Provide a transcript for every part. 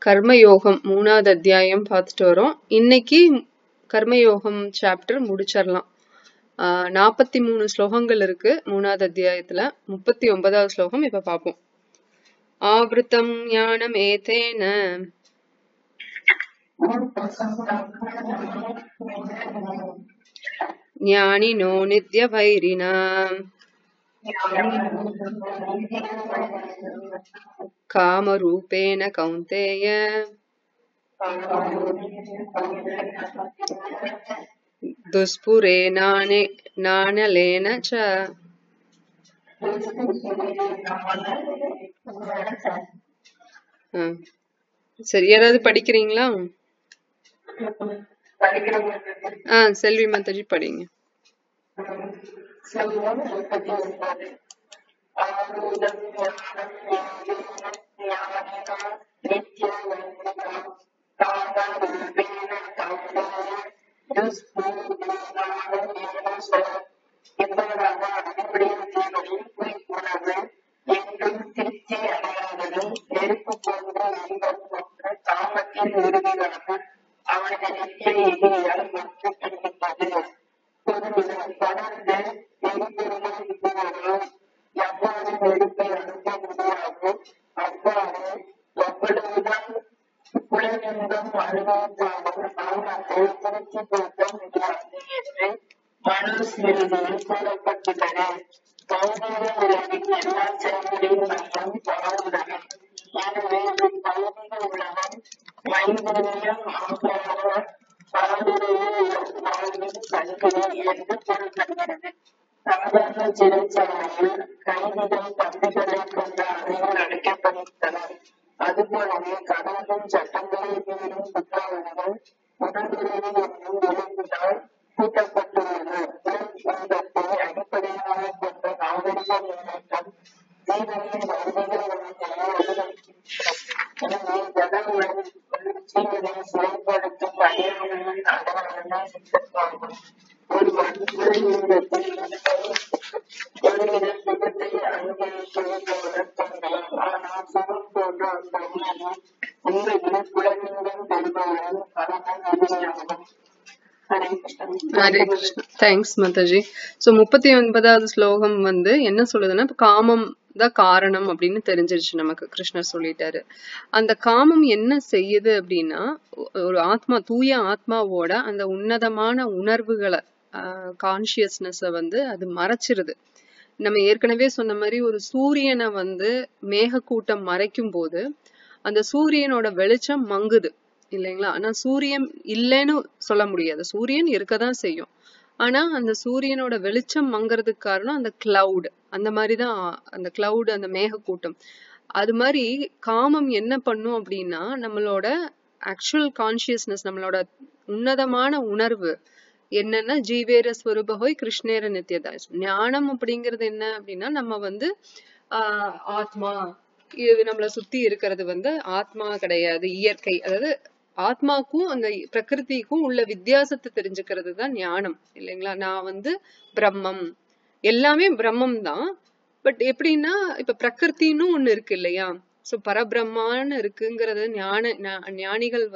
கர்மயோகம் 3வது அத்தியாயம் பார்த்துட்டு வரோம். இன்னைக்கு கர்மயோகம் சாப்டர் முடிச்சிடலாம். 43 ஸ்லோகங்கள் இருக்கு 3வது அத்தியாயத்துல. 39வது ஸ்லோகம் இப்ப பார்ப்போம். ஆவ்ருதம் ஞானம் ஏதேன ஞானினோ நித்ய வைரினா காமரூபேண கௌந்தேய துஸ்புரே நாணலேன ச. சரி, யாராவது படிக்கிறீங்களா? செல்வி மாதாஜி படிங்க. தேங்க்ஸ் மாதாஜி. சோ 39வது ஸ்லோகம் என்ன சொல்லுதுன்னா, காமம் தான் காரணம் அப்படின்னு தெரிஞ்சிருச்சு நமக்கு. கிருஷ்ணர் சொல்லிட்டாரு. அந்த காமம் என்ன செய்யுது அப்படின்னா, ஒரு ஆத்மா, தூய ஆத்மாவோட அந்த உன்னதமான உணர்வுகளை, கான்சியஸ்னஸ அது மறைச்சிருது. நம்ம ஏற்கனவே சொன்ன மாதிரி ஒரு சூரியனை மேகக்கூட்டம் மறைக்கும் போது அந்த சூரியனோட வெளிச்சம் மங்குது இல்லைங்களா? ஆனா சூரியன் இல்லைன்னு சொல்ல முடியாது, சூரியன் இருக்கதான் செய்யும். ஆனா அந்த சூரியனோட வெளிச்சம் மங்குறதுக்கு காரணம் அந்த கிளவுட். அந்த மாதிரிதான் அந்த கிளவுட், அந்த மேகக்கூட்டம். அது மாதிரி காமம் என்ன பண்ணும் அப்படின்னா, நம்மளோட ஆக்சுவல் கான்சியஸ்னஸ், நம்மளோட உன்னதமான உணர்வு என்னன்னா, ஜீவேர ஸ்வரூபஹோய் கிருஷ்ணேர நித்யதா. ஞானம் அப்படிங்கிறது என்ன அப்படின்னா, நம்ம ஆத்மா, இது நம்மள சுத்தி இருக்கிறது ஆத்மா கிடையாது, இயற்கை. அதாவது ஆத்மாக்கும் அந்த பிரகிருதிக்கும் உள்ள வித்தியாசத்தை தெரிஞ்சுக்கிறது தான் ஞானம் இல்லைங்களா? நான் பிரம்மம், எல்லாமே பிரம்மம் தான். பட் எப்படின்னா, இப்ப பிரகிருத்தின்னு ஒண்ணு இருக்கு இல்லையா? சோ பரபிரம்மான்னு இருக்குங்கிறது ஞானிகள்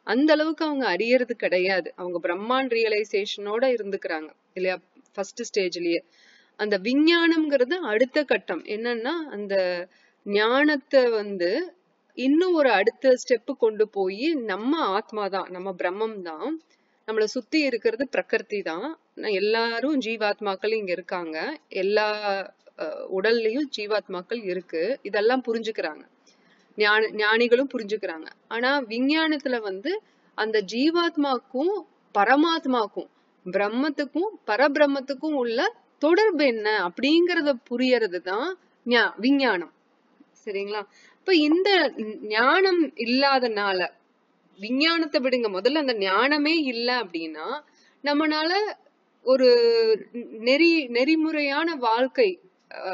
அந்த அளவுக்கு அவங்க அறியறது கிடையாது. அவங்க பிரம்மான் ரியலைசேஷனோட இருந்துக்கிறாங்க இல்லையா? ஃபர்ஸ்ட் ஸ்டேஜ்லயே. அந்த விஞ்ஞானம்ங்கிறது அடுத்த கட்டம். என்னன்னா, அந்த ஞானத்தை இன்னும் ஒரு அடுத்த ஸ்டெப்பு கொண்டு போய், நம்ம ஆத்மா தான், நம்ம பிரம்மம் தான், நம்மளை சுத்தி இருக்கிறது பிரகிருதி தான், எல்லாரும் ஜீவாத்மாக்கள் இங்க இருக்காங்க, எல்லா உடல்லயும் ஜீவாத்மாக்கள் இருக்கு, இதெல்லாம் புரிஞ்சுக்கிறாங்க. ஞானிகளும் புரிஞ்சுக்கிறாங்க. ஆனா விஞ்ஞானத்துல அந்த ஜீவாத்மாக்கும் பரமாத்மாக்கும், பிரம்மத்துக்கும் பரபிரம்மத்துக்கும் உள்ள தொடர்பு என்ன அப்படிங்கறத புரியறதுதான் விஞ்ஞானம். சரிங்களா? இப்ப இந்த ஞானம் இல்லாதனால, விஞ்ஞானத்தை விடுங்க, முதல்ல அந்த ஞானமே இல்லை அப்படின்னா நம்மனால ஒரு நெறிமுறையான வாழ்க்கை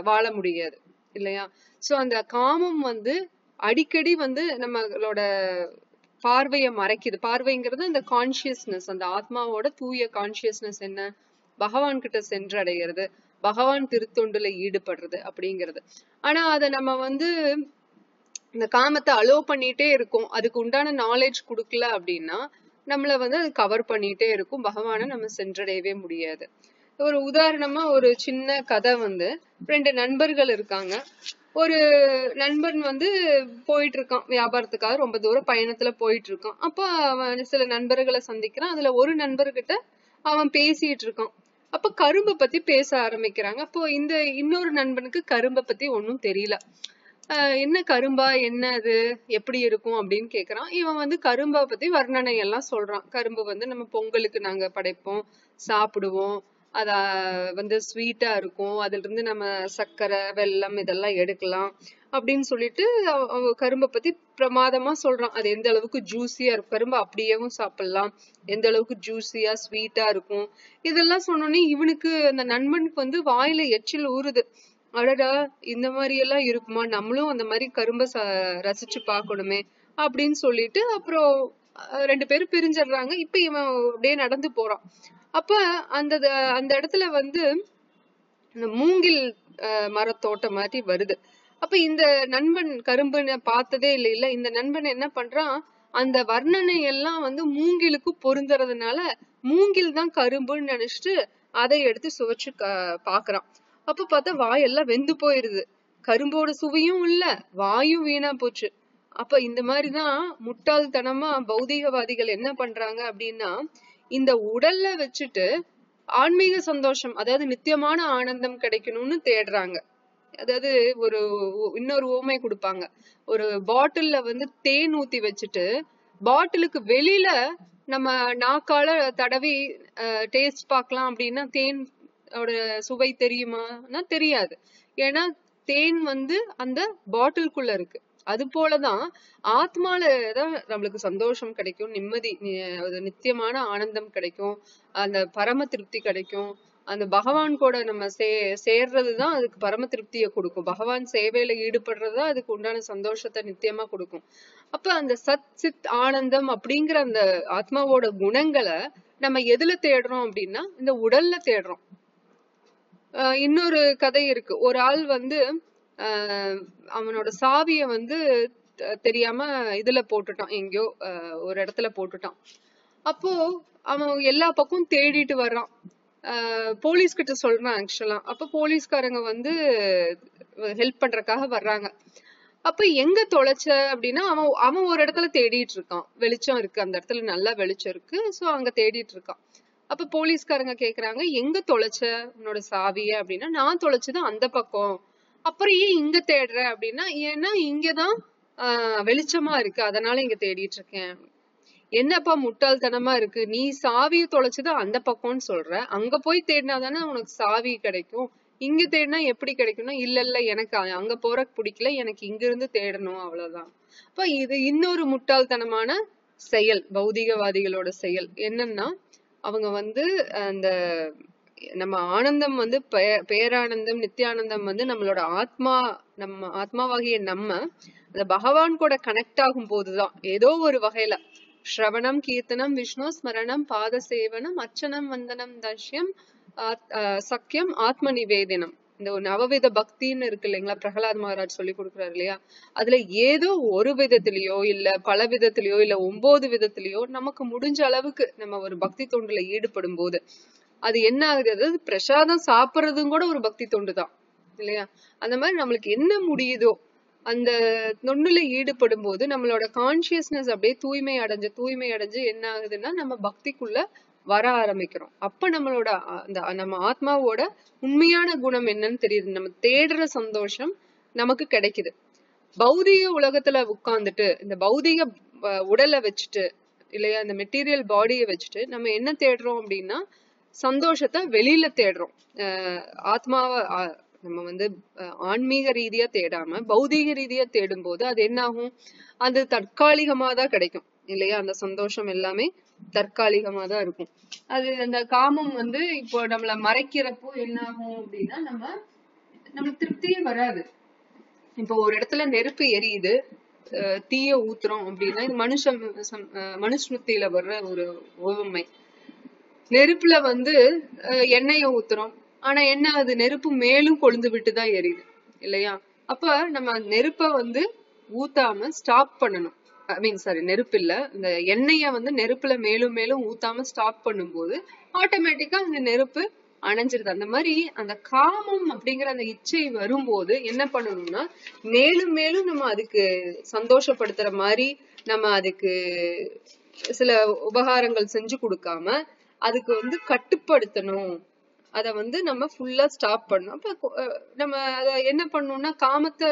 வாழ முடியாது இல்லையா? சோ அந்த காமம் அடிக்கடி நம்மளோட பார்வையை மறைக்குது. பார்வைங்கிறது அந்த கான்சியஸ்னஸ், அந்த ஆத்மாவோட தூய கான்சியஸ்னஸ் என்ன, பகவான் கிட்ட சென்றடைகிறது, பகவான் திருத்தொண்டுல ஈடுபடுறது அப்படிங்கிறது. ஆனா அத நம்ம இந்த காமத்தை அலோ பண்ணிட்டே இருக்கும், அதுக்கு உண்டான நாலேஜ் கொடுக்கல அப்படின்னா நம்மள வந்து அது கவர் பண்ணிட்டே இருக்கும், பகவானை நம்ம சென்றடையவே முடியாது. ஒரு உதாரணமா ஒரு சின்ன கதை வந்து, 2 நண்பர்கள் இருக்காங்க. ஒரு நண்பன் வந்து போயிட்டு இருக்கான் வியாபாரத்துக்காக, ரொம்ப தூரம் பயணத்துல போயிட்டு இருக்கான். அப்ப அவன் சில நண்பர்களை சந்திக்கிறான். அதுல ஒரு நண்பர்கிட்ட அவன் பேசிட்டு இருக்கான். அப்ப கரும்பை பத்தி பேச ஆரம்பிக்கிறாங்க. அப்போ இந்த இன்னொரு நண்பனுக்கு கரும்பை பத்தி ஒன்னும் தெரியல. என்ன கரும்பா, என்ன அது, எப்படி இருக்கும் அப்படின்னு கேக்குறான். இவன் வந்து கரும்பை பத்தி வர்ணனை எல்லாம் சொல்றான். கரும்பு வந்து நம்ம பொங்கலுக்கு நாங்க படைப்போம், சாப்பிடுவோம், அத வந்து ஸ்வீட்டா இருக்கும், அதுல இருந்து நம்ம சர்க்கரை வெல்லம் இதெல்லாம் எடுக்கலாம் அப்படின்னு சொல்லிட்டு கரும்பை பத்தி பிரமாதமா சொல்றான். அது எந்த அளவுக்கு ஜூசியா இருக்கும், கரும்பு அப்படியேவும் சாப்பிடலாம், எந்த அளவுக்கு ஜூசியா ஸ்வீட்டா இருக்கும், இதெல்லாம் சொன்னோன்னே இவனுக்கு அந்த நண்பனுக்கு வந்து வாயில எச்சில் ஊறுது. அடடா, இந்த மாதிரி எல்லாம் இருக்குமா, நம்மளும் அந்த மாதிரி கரும்பை ரசிச்சு பாக்கணுமே அப்படின்னு சொல்லிட்டு அப்புறம் 2 பேரும் பிரிஞ்சிடுறாங்க. இப்ப இவன் அப்படியே நடந்து போறான். அப்ப அந்த அந்த இடத்துல வந்து இந்த மூங்கில் மரத்தோட்டம் மாதிரி வருது. அப்ப இந்த நண்பன் கரும்புன்னு பார்த்ததே இல்ல, இந்த நண்பன் என்ன பண்றான், அந்த வர்ணனை எல்லாம் வந்து மூங்கிலுக்கு பொருந்துறதுனால மூங்கில் தான் கரும்புன்னு நினைச்சிட்டு அதை எடுத்து சுவைச்சு பாக்குறான். அப்ப பார்த்தா வாயெல்லாம் வெந்து போயிருது, கரும்போட சுவையும் இல்ல, வாயும் வீணா போச்சு. அப்ப இந்த மாதிரிதான் முட்டாள்தனமா பௌதீகவாதிகள் என்ன பண்றாங்க அப்படின்னா, இந்த உடல்ல வச்சுட்டு ஆன்மீக சந்தோஷம், அதாவது நித்தியமான ஆனந்தம் கிடைக்கணும்னு தேடுறாங்க. அதாவது ஒரு இன்னொரு உவமை கொடுப்பாங்க. ஒரு பாட்டில்ல வந்து தேன் ஊத்தி வச்சுட்டு பாட்டிலுக்கு வெளியில நம்ம நாக்கால தடவி டேஸ்ட் பார்க்கலாம் அப்படின்னா தேன் சுவை தெரியுமானா தெரியாது. ஏன்னா தேன் வந்து அந்த பாட்டிலுக்குள்ள இருக்கு. அது போலதான் ஆத்மாலதான் நம்மளுக்கு சந்தோஷம் கிடைக்கும், நிம்மதி, நித்தியமான ஆனந்தம் கிடைக்கும், அந்த பரம திருப்தி கிடைக்கும். அந்த பகவான் கூட நம்ம சேர்றதுதான் அதுக்கு பரம திருப்தியை கொடுக்கும். பகவான் சேவையில ஈடுபடுறதுதான் அதுக்கு உண்டான சந்தோஷத்தை நித்தியமா கொடுக்கும். அப்ப அந்த சத் சித் ஆனந்தம் அப்படிங்கிற அந்த ஆத்மாவோட குணங்களை நம்ம எதுல தேடுறோம் அப்படின்னா இந்த உடல்ல தேடுறோம். இன்னொரு கதை இருக்கு. ஒரு ஆள் வந்து அவனோட சாவிய வந்து தெரியாம இதுல போட்டுட்டான், எங்கயோ ஒரு இடத்துல போட்டுட்டான். அப்போ அவன் எல்லா பக்கம் தேடிட்டு வர்றான். போலீஸ் கிட்ட சொல்றான் ஆக்சுவலா. அப்ப போலீஸ்காரங்க வந்து ஹெல்ப் பண்றதுக்காக வர்றாங்க. அப்ப எங்க தொலைச்ச அப்படின்னா அவன் ஒரு இடத்துல தேடிட்டு இருக்கான், வெளிச்சம் இருக்கு, அந்த இடத்துல நல்லா வெளிச்சம் இருக்கு, சோ அங்க தேடிட்டு இருக்கான். அப்ப போலீஸ்காரங்க கேக்குறாங்க, எங்க தொலைச்ச உன்னோட சாவிய அப்படின்னா, நான் தொலைச்சது அந்த பக்கம். அப்புறம் ஏன் இங்க தேடுற அப்படின்னா, ஏன்னா இங்கதான் வெளிச்சமா இருக்கு, அதனால இங்க தேடிட்டு இருக்கேன். என்னப்பா முட்டாள்தனமா இருக்கு, நீ சாவிய தொலைச்சது அந்த பக்கம்னு சொல்ற, அங்க போய் தேடினாதானே உனக்கு சாவி கிடைக்கும், இங்க தேடினா எப்படி கிடைக்கும்னா, இல்ல எனக்கு அங்க போற பிடிக்கல, எனக்கு இங்க இருந்து தேடணும், அவ்வளவுதான். அப்ப இது இன்னொரு முட்டாள்தனமான செயல், பௌதிகவாதிகளோட செயல். என்னன்னா அவங்க வந்து அந்த நம்ம ஆனந்தம் வந்து பேரானந்தம் நித்தியானந்தம் வந்து நம்மளோட ஆத்மா, நம்ம ஆத்மாவாகிய நம்ம அந்த பகவான் கூட கனெக்ட் ஆகும் போதுதான் ஏதோ ஒரு வகையில ஸ்ரவணம் கீர்த்தனம் விஷ்ணு ஸ்மரணம் பாத சேவனம் அர்ச்சனம் வந்தனம் தர்ஷ்யம் சக்கியம் ஆத்ம நிவேதனம், இந்த நவவித பக்தின்னு இருக்கு இல்லைங்களா, பிரகலாத் மகாராஜ் சொல்லி கொடுக்குறாரு இல்லையா, அதுல ஏதோ ஒரு விதத்திலயோ இல்ல பல விதத்திலயோ இல்ல 9 விதத்திலயோ நமக்கு முடிஞ்ச அளவுக்கு நம்ம ஒரு பக்தி தொண்டுல ஈடுபடும் போது அது என்ன ஆகுது, அதாவது பிரசாதம் சாப்பிடுறதும் கூட ஒரு பக்தி தொண்டுதான் இல்லையா. அந்த மாதிரி நம்மளுக்கு என்ன முடியுதோ அந்த தொண்டுல ஈடுபடும் போது நம்மளோட கான்சியஸ்னஸ் அப்படியே தூய்மை அடைஞ்சு என்ன ஆகுதுன்னா நம்ம பக்திக்குள்ள வர ஆரம்பிக்கிறோம். அப்ப நம்மளோட அந்த நம்ம ஆத்மாவோட உண்மையான குணம் என்னன்னு தெரியுது, நம்ம தேடுற சந்தோஷம் நமக்கு கிடைக்குது. பௌதிக உலகத்துல உட்கார்ந்துட்டு இந்த பௌதிக உடலை வச்சுட்டு இல்லையா, இந்த மெட்டீரியல் பாடியை வச்சுட்டு நம்ம என்ன தேடுறோம் அப்படின்னா சந்தோஷத்தை வெளியில தேடுறோம். ஆத்மாவை நம்ம வந்து ஆன்மீக ரீதியா தேடாம பௌதீக ரீதியா தேடும் போது அது என்ன ஆகும், அது தற்காலிகமா தான் கிடைக்கும் இல்லையா, அந்த சந்தோஷம் எல்லாமே தற்காலிகமா தான் இருக்கும். அது அந்த காமம் வந்து இப்போ நம்மள மறைக்கிறப்போ என்ன ஆகும் அப்படின்னா நம்மளுக்கு திருப்தியே வராது. இப்போ ஒரு இடத்துல நெருப்பு எரியுது, தீய ஊத்துறோம் அப்படின்னா இது மனுஸ்மிருதியில வர்ற ஒரு ஓவமை. நெருப்புல வந்து எண்ணெய ஊத்துறோம், ஆனா என்ன அது நெருப்பு மேலும் கொழுந்து விட்டுதான் எரியுது இல்லையா. அப்ப நம்ம நெருப்ப வந்து ஊத்தாம ஸ்டாப் பண்ணணும். ஐ மீன் சாரி, நெருப்பு இல்ல, இந்த எண்ணெய வந்து நெருப்புல மேலும் மேலும் ஊத்தாம ஸ்டாப் பண்ணும்போது ஆட்டோமேட்டிக்கா அந்த நெருப்பு அணைஞ்சிருது. அந்த மாதிரி அந்த காமம் அப்படிங்கிற அந்த இச்சை வரும்போது என்ன பண்ணணும்னா, மேலும் மேலும் நம்ம அதுக்கு சந்தோஷப்படுத்துற மாதிரி நம்ம அதுக்கு சில உபகாரங்கள் செஞ்சு கொடுக்காம அதுக்கு வந்து கட்டுப்படுத்தணும். அத வந்து நம்ம ஃபுல்லா ஸ்டாப் பண்ணணும். அப்ப நம்ம அத என்ன பண்ணணும்னா, காமத்தை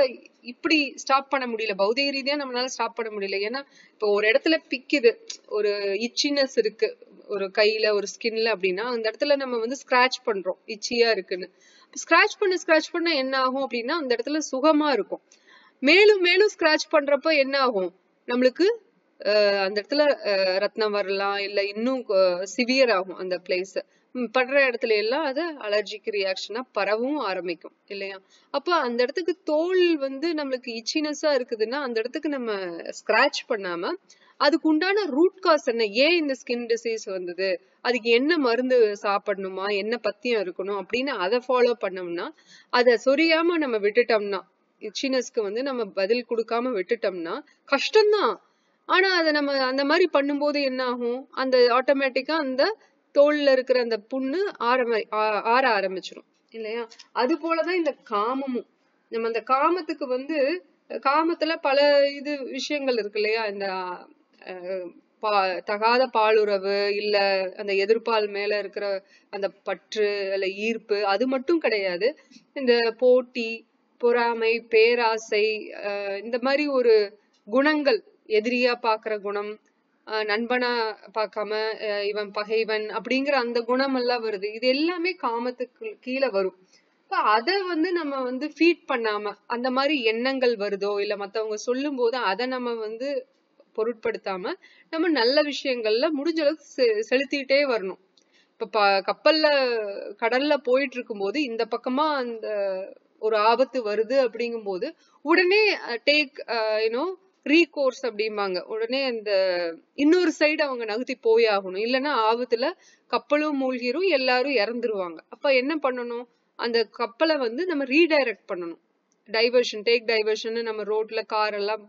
இப்படி ஸ்டாப் பண்ண முடியல, பௌதிக ரீதியா நம்மளால ஸ்டாப் பண்ண முடியல. ஏன்னா இப்போ ஒரு இடத்துல பிக்குது, ஒரு இச்சினஸ் இருக்கு ஒரு கையில ஒரு ஸ்கின்ல அப்படின்னா அந்த இடத்துல நம்ம வந்து ஸ்கிராச் பண்றோம் இச்சியா இருக்குன்னு. ஸ்கிராச் பண்ண என்ன ஆகும் அப்படின்னா அந்த இடத்துல சுகமா இருக்கும். மேலும் மேலும் ஸ்கிராச் பண்றப்ப என்ன ஆகும், நம்மளுக்கு அந்த இடத்துல ரத்னம் வரலாம், இல்ல இன்னும் சிவியர் ஆகும் அந்த பிளேஸ். படுற இடத்துல எல்லாம் அது அலர்ஜிக் ரியாக்ஷனா பரவும் ஆரம்பிக்கும் இல்லையா. அப்ப அந்த இடத்துக்கு தோல் வந்து நம்மளுக்கு இச்சினஸா இருக்குதுன்னா அந்த இடத்துக்கு நம்ம ஸ்கிராச் பண்ணாம அதுக்கு உண்டான ரூட் காஸ் என்ன, ஏன் இந்த ஸ்கின் டிசீஸ் வந்தது, அதுக்கு என்ன மருந்து சாப்பிடணுமா, என்ன பத்தியம் இருக்கணும் அப்படின்னு அதை ஃபாலோ பண்ணோம்னா, அதை சொரியாம நம்ம விட்டுட்டோம்னா, இச்சினஸ்க்கு வந்து நம்ம பதில் கொடுக்காம விட்டுட்டோம்னா கஷ்டம்தான். ஆனா அதை நம்ம அந்த மாதிரி பண்ணும்போது என்ன ஆகும், அந்த ஆட்டோமேட்டிக்கா அந்த தோல்ல இருக்கிற அந்த புண்ணு ஆற ஆரம்பிச்சிடும் இல்லையா. அது போலதான் இந்த காமமும். நம்ம அந்த காமத்துக்கு வந்து காமத்துல பல இது விஷயங்கள் இருக்கு இல்லையா. இந்த தகாத பாலுறவு, இல்ல அந்த எதிர்ப்பால் மேல இருக்கிற அந்த பற்று அல்ல ஈர்ப்பு, அது மட்டும் கிடையாது. இந்த போட்டி, பொறாமை, பேராசை, இந்த மாதிரி ஒரு குணங்கள், எதிரியா பாக்குற குணம், நண்பனா பார்க்காம இவன் பகைவன் அப்படிங்கிற அந்த குணம் எல்லாம் வருது. இது எல்லாமே காமத்துக்கு கீழே வரும். அத வந்து நம்ம வந்து ஃபீட் பண்ணாம அந்த மாதிரி எண்ணங்கள் வருதோ இல்ல மத்தவங்க சொல்லும் போது அதை நம்ம வந்து பொருட்படுத்தாம நம்ம நல்ல விஷயங்கள்ல முடிஞ்ச அளவுக்கு செலுத்திட்டே வரணும். இப்ப கப்பல்ல கடல்ல போயிட்டு இருக்கும் போது இந்த பக்கமா அந்த ஒரு ஆபத்து வருது அப்படிங்கும் போது உடனே டேக் ரீகோர்ஸ் அப்படிம்பாங்க, உடனே அந்த இன்னொரு சைடு அவங்க நகர்த்தி போய் ஆகணும். இல்லைன்னா ஆபத்துல கப்பலும் மூழ்கிரும், எல்லாரும் இறந்துருவாங்க. அப்ப என்ன பண்ணணும், அந்த கப்பலை வந்து நம்ம ரீடைரக்ட் பண்ணணும். டைவர்ஷன், டேக் டைவர்ஷன் நம்ம ரோட்ல கார் எல்லாம்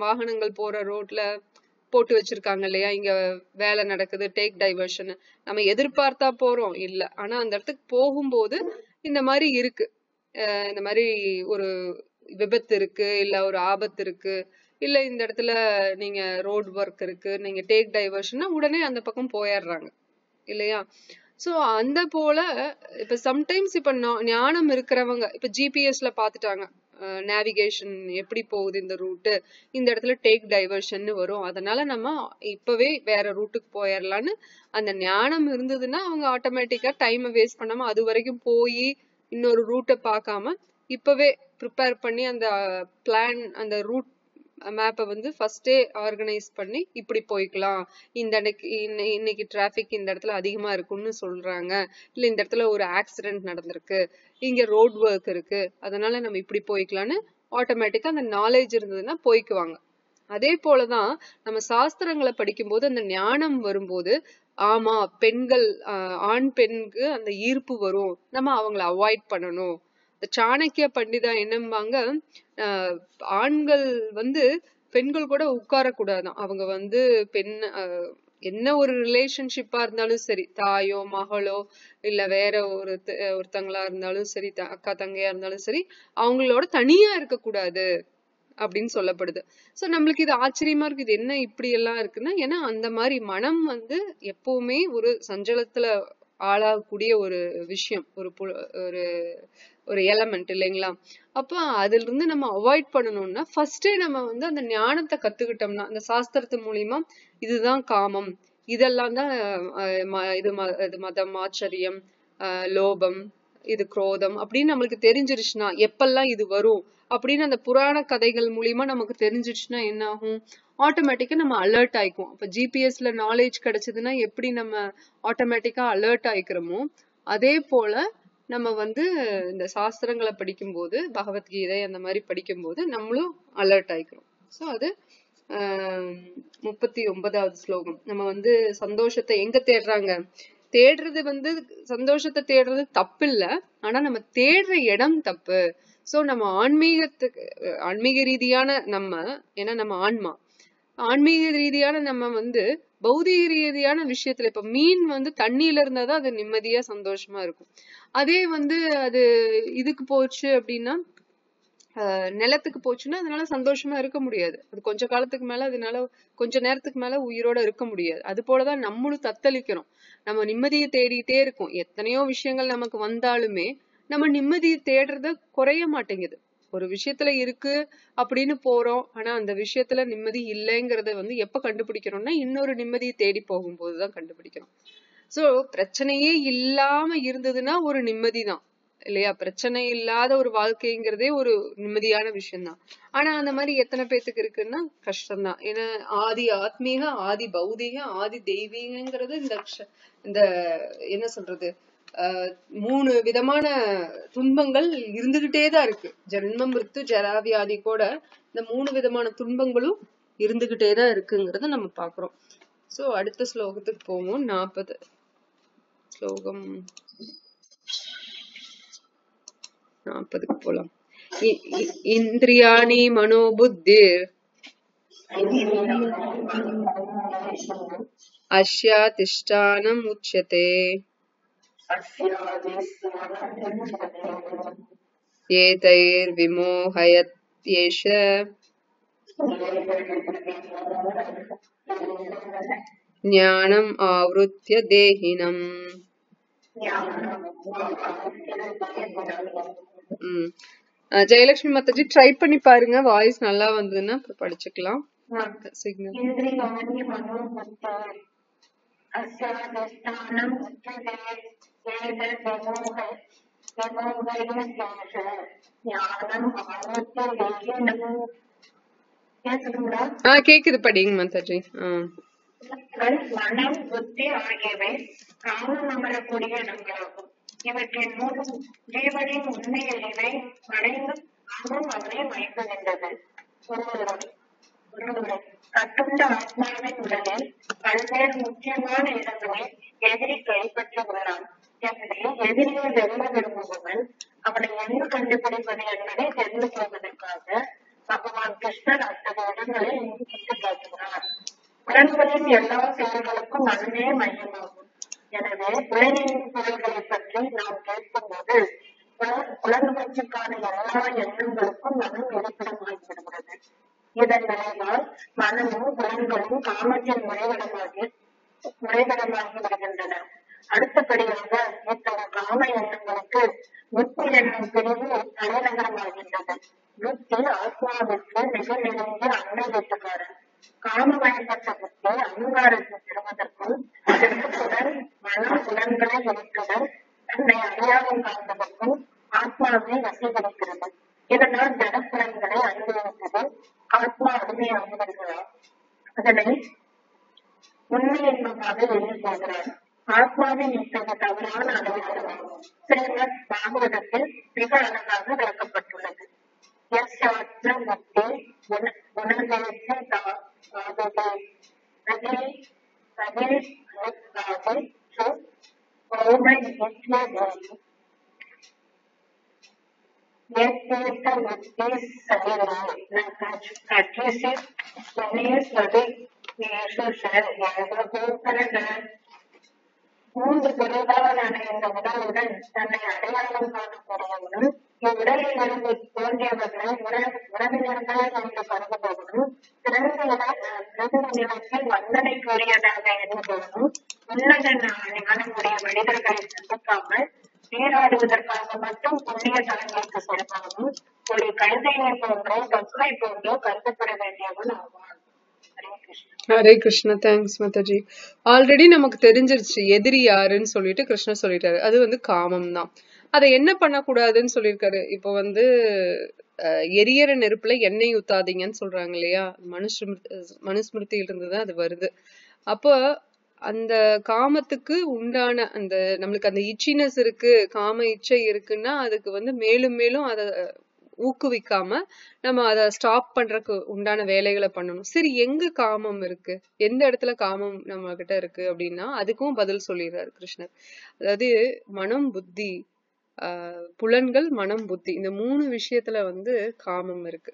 வாகனங்கள் போற ரோட்ல போட்டு வச்சிருக்காங்க இல்லையா, இங்க வேலை நடக்குது டேக் டைவர்ஷன். நம்ம எதிர்பார்த்தா போறோம் இல்ல, ஆனா அந்த இடத்துக்கு போகும்போது இந்த மாதிரி இருக்கு, இந்த மாதிரி ஒரு விபத்து இருக்கு, இல்ல ஒரு ஆபத்து இருக்கு, இல்ல இந்த இடத்துல நீங்க ரோட் ஒர்க் இருக்கு, நீங்க டேக் டைவர்ஷன்னா உடனே அந்த பக்கம் போயிடுறாங்க இல்லையா. சோ அந்த போல இப்ப சம்டைம்ஸ் இப்ப ஞானம் இருக்கிறவங்க இப்ப ஜிபிஎஸ்ல பாத்துட்டாங்க, நேவிகேஷன் எப்படி போகுது இந்த ரூட்டு, இந்த இடத்துல டேக் டைவர்ஷன் வரும், அதனால நம்ம இப்பவே வேற ரூட்டுக்கு போயிடலான்னு அந்த ஞானம் இருந்ததுன்னா அவங்க ஆட்டோமேட்டிக்கா டைமை வேஸ்ட் பண்ணாம அது வரைக்கும் போய் இன்னொரு ரூட்டை பார்க்காம இப்பவே ப்ரிப்பேர் பண்ணி அந்த பிளான், அந்த ரூட் மேப்பை வந்து ஃபர்ஸ்டே ஆர்கனைஸ் பண்ணி இப்படி போய்க்கலாம், இந்த இன்னைக்கு டிராபிக் இந்த இடத்துல அதிகமா இருக்குன்னு சொல்றாங்க, இல்ல இந்த இடத்துல ஒரு ஆக்சிடென்ட் நடந்திருக்கு, இங்க ரோட் ஒர்க் இருக்கு, அதனால நம்ம இப்படி போய்க்கலான்னு ஆட்டோமேட்டிக்கா அந்த நாலேஜ் இருந்ததுன்னா போய்க்குவாங்க. அதே போலதான் நம்ம சாஸ்திரங்களை படிக்கும்போது அந்த ஞானம் வரும்போது, ஆமா பெண்கள் ஆண் பெண்ணுக்கு அந்த ஈர்ப்பு வரும், நம்ம அவங்களை அவாய்ட் பண்ணணும். சாணக்கிய பண்டிதா என்னம்பாங்க, ஆண்கள் வந்து பெண்கள் கூட உட்கார கூடாதான், அவங்க வந்து பெண் என்ன ஒரு ரிலேஷன்ஷிப்பா இருந்தாலும் சரி, தாயோ மகளோ இல்ல வேற ஒருத்தங்களா இருந்தாலும் சரி, அக்கா தங்கையா இருந்தாலும் சரி, அவங்களோட தனியா இருக்கக்கூடாது அப்படின்னு சொல்லப்படுது. சோ நம்மளுக்கு இது ஆச்சரியமா இருக்கு, இது என்ன இப்படி எல்லாம் இருக்குன்னா, ஏன்னா அந்த மாதிரி மனம் வந்து எப்பவுமே ஒரு சஞ்சலத்துல ஆளாகக்கூடிய ஒரு விஷயம், ஒரு ஒரு எலமெண்ட் இல்லைங்களா. அப்ப அதுல இருந்து நம்ம அவாய்ட் பண்ணணும்னா ஃபர்ஸ்டே நம்ம வந்து அந்த ஞானத்தை கத்துக்கிட்டோம்னா, அந்த சாஸ்திரத்து மூலியமா இதுதான் காமம், இதெல்லாம் தான் இது மதம், ஆச்சரியம், லோபம், இது குரோதம் அப்படின்னு நம்மளுக்கு தெரிஞ்சிருச்சுன்னா, எப்பெல்லாம் இது வரும் அப்படின்னு அந்த புராண கதைகள் மூலியமா நமக்கு தெரிஞ்சிருச்சுன்னா என்ன ஆகும், ஆட்டோமேட்டிக்கா நம்ம அலர்ட் ஆயிக்குவோம். இப்ப ஜிபிஎஸ்ல நாலேஜ் கிடைச்சதுன்னா எப்படி நம்ம ஆட்டோமேட்டிக்கா அலர்ட் ஆயிக்கிறோமோ, அதே போல நம்ம வந்து இந்த சாஸ்திரங்களை படிக்கும்போது, பகவத்கீதை அந்த மாதிரி படிக்கும்போது நம்மளும் அலர்ட் ஆயிக்கிறோம். சோ அது 39வது ஸ்லோகம். நம்ம வந்து சந்தோஷத்தை எங்க தேடுறாங்க, தேடுறது வந்து சந்தோஷத்தை தேடுறது தப்பு இல்ல, ஆனா நம்ம தேடுற இடம் தப்பு. சோ நம்ம ஆன்மீக ரீதியான ஏன்னா நம்ம ஆன்மீக ரீதியான நம்ம பௌதிக ரீதியான விஷயத்துல இப்ப மீன் தண்ணியில இருந்தாதான் அது நிம்மதியா சந்தோஷமா இருக்கும். அதே அது இதுக்கு போச்சு அப்படின்னா நிலத்துக்கு போச்சுன்னா அதனால சந்தோஷமா இருக்க முடியாது. அது கொஞ்ச காலத்துக்கு மேல அதனால கொஞ்ச நேரத்துக்கு மேல உயிரோட இருக்க முடியாது. அது போலதான் நம்மளும் தத்தளிக்கிறோம். நம்ம நிம்மதியை தேடிட்டே இருக்கோம். எத்தனையோ விஷயங்கள் நமக்கு வந்தாலுமே நம்ம நிம்மதியை தேடுறத குறைய மாட்டேங்குது. ஒரு விஷயத்துல இருக்கு அப்படின்னு போறோம், ஆனா அந்த விஷயத்துல நிம்மதி இல்லைங்கிறத எப்ப கண்டுபிடிக்கிறோம்னா இன்னொரு நிம்மதியை தேடி போகும்போதுதான் கண்டுபிடிக்கிறோம். சோ பிரச்சனையே இல்லாம இருந்ததுன்னா ஒரு நிம்மதிதான் இல்லையா? பிரச்சனை இல்லாத ஒரு வாழ்க்கைங்கிறதே ஒரு நிம்மதியான விஷயம்தான். ஆனா அந்த மாதிரி எத்தனை பேத்துக்கு இருக்குன்னா கஷ்டம்தான். ஏன்னா ஆதி ஆத்மீக, ஆதி பௌதீக, ஆதி தெய்வீகங்கிறது இந்த என்ன சொல்றது 3 விதமான துன்பங்கள் இருந்துகிட்டேதான் இருக்கு. ஜென்மம், மிருத்து, ஜராவியாதி கூட இந்த 3 விதமான துன்பங்களும் இருந்துகிட்டேதான் இருக்குங்கிறத நம்ம பாக்குறோம். சோ அடுத்த ஸ்லோகத்துக்கு போவோம். 40 ஸ்லோகம் 40க்கு போலாம். இந்திரியாணி மனோபுத்திர் அஸ்யா திஷ்டானம் உச்யதே ஏதைர் விமோஹயத்யேஷ ஞானம் ஆவ்ருத்ய தேஹினம். ஜெயலட்சுமி மாதாஜி ட்ரை பண்ணி பாருங்க, வாய்ஸ் நல்லா வந்ததுன்னா படிச்சுக்கலாம். சிக்னல் கேக்குது, படிங்க மாதாஜி. மனம், புத்தி ஆகியவை காமம் அமரக்கூடிய இடங்களாகும். இவற்றின் மூலம் ஜீவனின் உண்மை அறிவை அடைந்து காமம் அவனை மயக்குகின்றது. கட்டுண்ட ஆத்மாவின் உடலில் பல்வேறு முக்கியமான இடங்களை எதிரி கைப்பற்றி உள்ளான். எனவே எதிரியை வெல்ல விரும்புபவன் அவனை எங்கு கண்டுபிடிப்பது என்பதை தெரிந்து கொள்வதற்காக பகவான் கிருஷ்ணர் அத்தகைய இடங்களை இங்கு சுட்டி காட்டுகிறார். புலன்களின் எல்லா செயல்களுக்கும் மனமே மையமாகும். எனவே புலனின் பொருள்களை பற்றி நாம் கேட்கும் போது புலனுணர்ச்சிக்கான எல்லா எண்ணங்களுக்கும் மனம் இருப்பிடமாகிவிடுகிறது. இதன் விளைவால் மனமும் புலன்களும் காமத்தின் முறைவிடமாகி விடுகின்றன. அடுத்தபடியாக இத்தகைய காம எண்ணங்களுக்கு புத்தி என்னும் பிரிவு தலைநகரமாகின்றது. புத்தி ஆத்மாவிற்கு மிக நெருங்கிய அன்னை வீட்டுக்காரன். காமமயப்பட்ட புத்தி அகங்காரத்தை பெறுவதற்கும் அதற்குடன் மனம் புலன்களை இணைக்குதல் தன்னை அடையாளம் காண்பதற்கும் ஆத்மாவை வசீகரிக்கிறது. இதனால் ஜடப்புலன்களை அனுபவிப்பது ஆத்மா அடிமையாகி வருகிறார். அதனை உண்மை என்பதாக எண்ணி போகிறார். ஆத்மாவின் இத்தகைய தவறான அடையாளம் ஸ்ரீமத் பாகவதத்தில் மிக அழகாக விளக்கப்பட்டுள்ளது. மூன்று குறைபாடு அடைந்த உடலுடன் தன்னை அடையாளம் காணக்கூடியவனும் இவ்வுடலில் இருந்து தோன்றியவர்களை உறவினர்கள் என்று கருதுபவனும் சிறந்த நிலத்தில் வந்தனைக்குரியதாக எண்ணுபவனும் உன்னத ஞானமுடைய மனிதர்களை சந்திக்காமல் நீராடுவதற்காக மட்டும் புண்ணிய தலங்களுக்கு செல்பவனும் ஒரு கழுதையை போன்றோ கற்கை போன்றோ கருதப்பட வேண்டியவன் ஆவான். ஹரே கிருஷ்ணா. தேங்க்ஸ் மாதாஜி. ஆல்ரெடி நமக்கு தெரிஞ்சிருச்சு எதிரி யாருன்னு சொல்லிட்டு கிருஷ்ணர் சொல்லிட்டாரு. அது காமம் தான். அதை என்ன பண்ணக்கூடாதுன்னு சொல்லியிருக்காரு. இப்போ எரியற நெருப்புல எண்ணெய் ஊத்தாதீங்கன்னு சொல்றாங்க இல்லையா? மனுஸ்மிருதியில இருந்துதான் அது வருது. அப்போ அந்த காமத்துக்கு உண்டான நம்மளுக்கு அந்த இச்சினஸ் இருக்கு, காம இச்சை இருக்குன்னா அதுக்கு மேலும் மேலும் அதை ஊக்குவிக்காம நம்ம அதை ஸ்டாப் பண்றதுக்கு உண்டான வேலைகளை பண்ணணும். சரி, எங்க காமம் இருக்கு, எந்த இடத்துல காமம் நம்ம கிட்ட இருக்கு அப்படின்னா அதுக்கும் பதில் சொல்லிடுறாரு கிருஷ்ணர். அதாவது மனம், புத்தி புலன்கள், மனம், புத்தி இந்த 3 விஷயத்துல வந்து காமம் இருக்கு.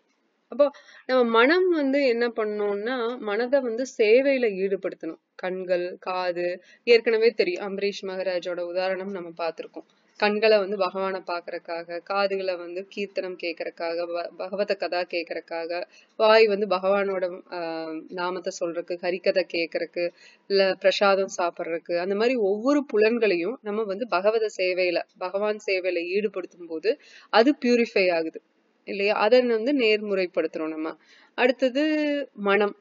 அப்போ நம்ம மனம் வந்து என்ன பண்ணணும்னா மனதை வந்து சேவையில ஈடுபடுத்தணும். கண்கள், காது, ஏற்கனவே தெரியும் அம்பரீஷ் மகாராஜோட உதாரணம் நம்ம பார்த்திருக்கோம். கண்களை வந்து பகவானை பாக்குறதுக்காக, காதுகளை வந்து கீர்த்தனம் கேட்கறதுக்காக, பகவத கதா கேட்கறதுக்காக, வாய் வந்து பகவானோட நாமத்தை சொல்றதுக்கு, ஹரிகதை கேட்கறதுக்கு, இல்ல பிரசாதம் சாப்பிட்றதுக்கு, அந்த மாதிரி ஒவ்வொரு புலன்களையும் நம்ம வந்து பகவத சேவையில, பகவான் சேவையில ஈடுபடுத்தும் போது அது பியூரிஃபை ஆகுது இல்லையா? அதை வந்து நேர்முறைப்படுத்துறோம் நம்ம. அடுத்தது மனம்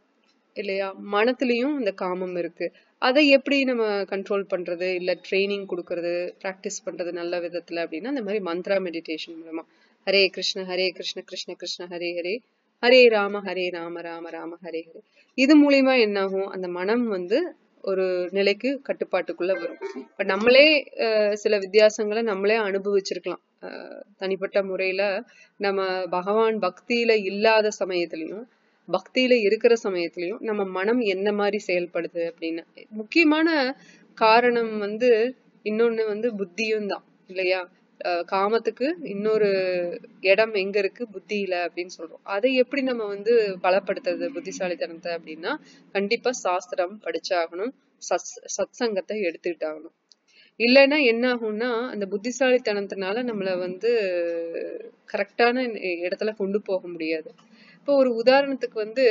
இல்லையா? மனத்திலயும் இந்த காமம் இருக்கு. அதை எப்படி நம்ம கண்ட்ரோல் பண்றது, இல்ல ட்ரைனிங் கொடுக்கறது, பிராக்டிஸ் பண்றது நல்ல விதத்துல அப்படின்னா இந்த மாதிரி மந்த்ரா மெடிடேஷன் மூலமா ஹரே கிருஷ்ண ஹரே கிருஷ்ண கிருஷ்ண கிருஷ்ண ஹரே ஹரே, ஹரே ராம ராம ராம ஹரே ஹரே. இது மூலியமா என்ன ஆகும்? அந்த மனம் வந்து ஒரு நிலைக்கு கட்டுப்பாட்டுக்குள்ள வரும். இப்ப நம்மளே சில வித்தியாசங்களை நம்மளே அனுபவிச்சிருக்கலாம். தனிப்பட்ட முறையில நம்ம பகவான் பக்தியில இல்லாத சமயத்திலையும் பக்தியில இருக்கிற சமயத்திலையும் நம்ம மனம் என்ன மாதிரி செயல்படுது அப்படின்னு. முக்கியமான காரணம் வந்து இன்னொன்னு வந்து புத்தியும் தான் இல்லையா? காமத்துக்கு இன்னொரு இடம் எங்க இருக்கு? புத்தியில அப்படின்னு சொல்றோம். அதை எப்படி நம்ம வந்து பலப்படுத்துறது புத்திசாலித்தனத்தை அப்படின்னா கண்டிப்பா சாஸ்திரம் படிச்சாகணும், சத் சங்கத்தை எடுத்துக்கிட்டாகணும். இல்லைன்னா என்ன ஆகும்னா அந்த புத்திசாலித்தனத்தினால நம்மள வந்து கரெக்டான இடத்துல கொண்டு போக முடியாது. இப்போ ஒரு உதாரணத்துக்கு வந்து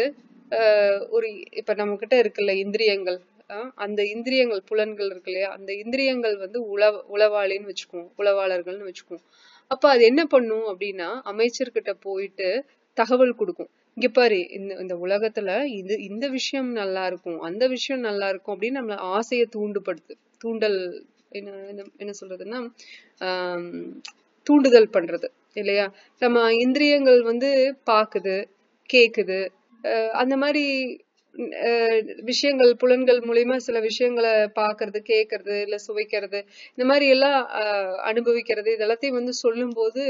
ஒரு இப்ப நம்ம கிட்ட இருக்குல்ல இந்திரியங்கள், அந்த இந்திரியங்கள் புலன்கள் இருக்கு இல்லையா? அந்த இந்திரியங்கள் வந்து உளவாளின்னு வச்சுக்குவோம், உளவாளர்கள்னு வச்சுக்குவோம். அப்ப அது என்ன பண்ணும் அப்படின்னா அமைச்சர்கிட்ட போயிட்டு தகவல் கொடுக்கும். இங்க பாரு, இந்த உலகத்துல இந்த விஷயம் நல்லா இருக்கும், அந்த விஷயம் நல்லா இருக்கும் அப்படின்னு நம்மள ஆசையை தூண்டல் என்ன சொல்றதுன்னா தூண்டுதல் பண்றது இல்லையா? நம்ம இந்திரியங்கள் வந்து பாக்குது, கேக்குது, அந்த மாதிரி விஷயங்கள் புலன்கள் மூலியமா சில விஷயங்களை பாக்குறது, கேக்குறது, இல்ல சுவைக்கிறது, இந்த மாதிரி எல்லாம் அனுபவிக்கிறது, இதெல்லாத்தையும் வந்து சொல்லும் போது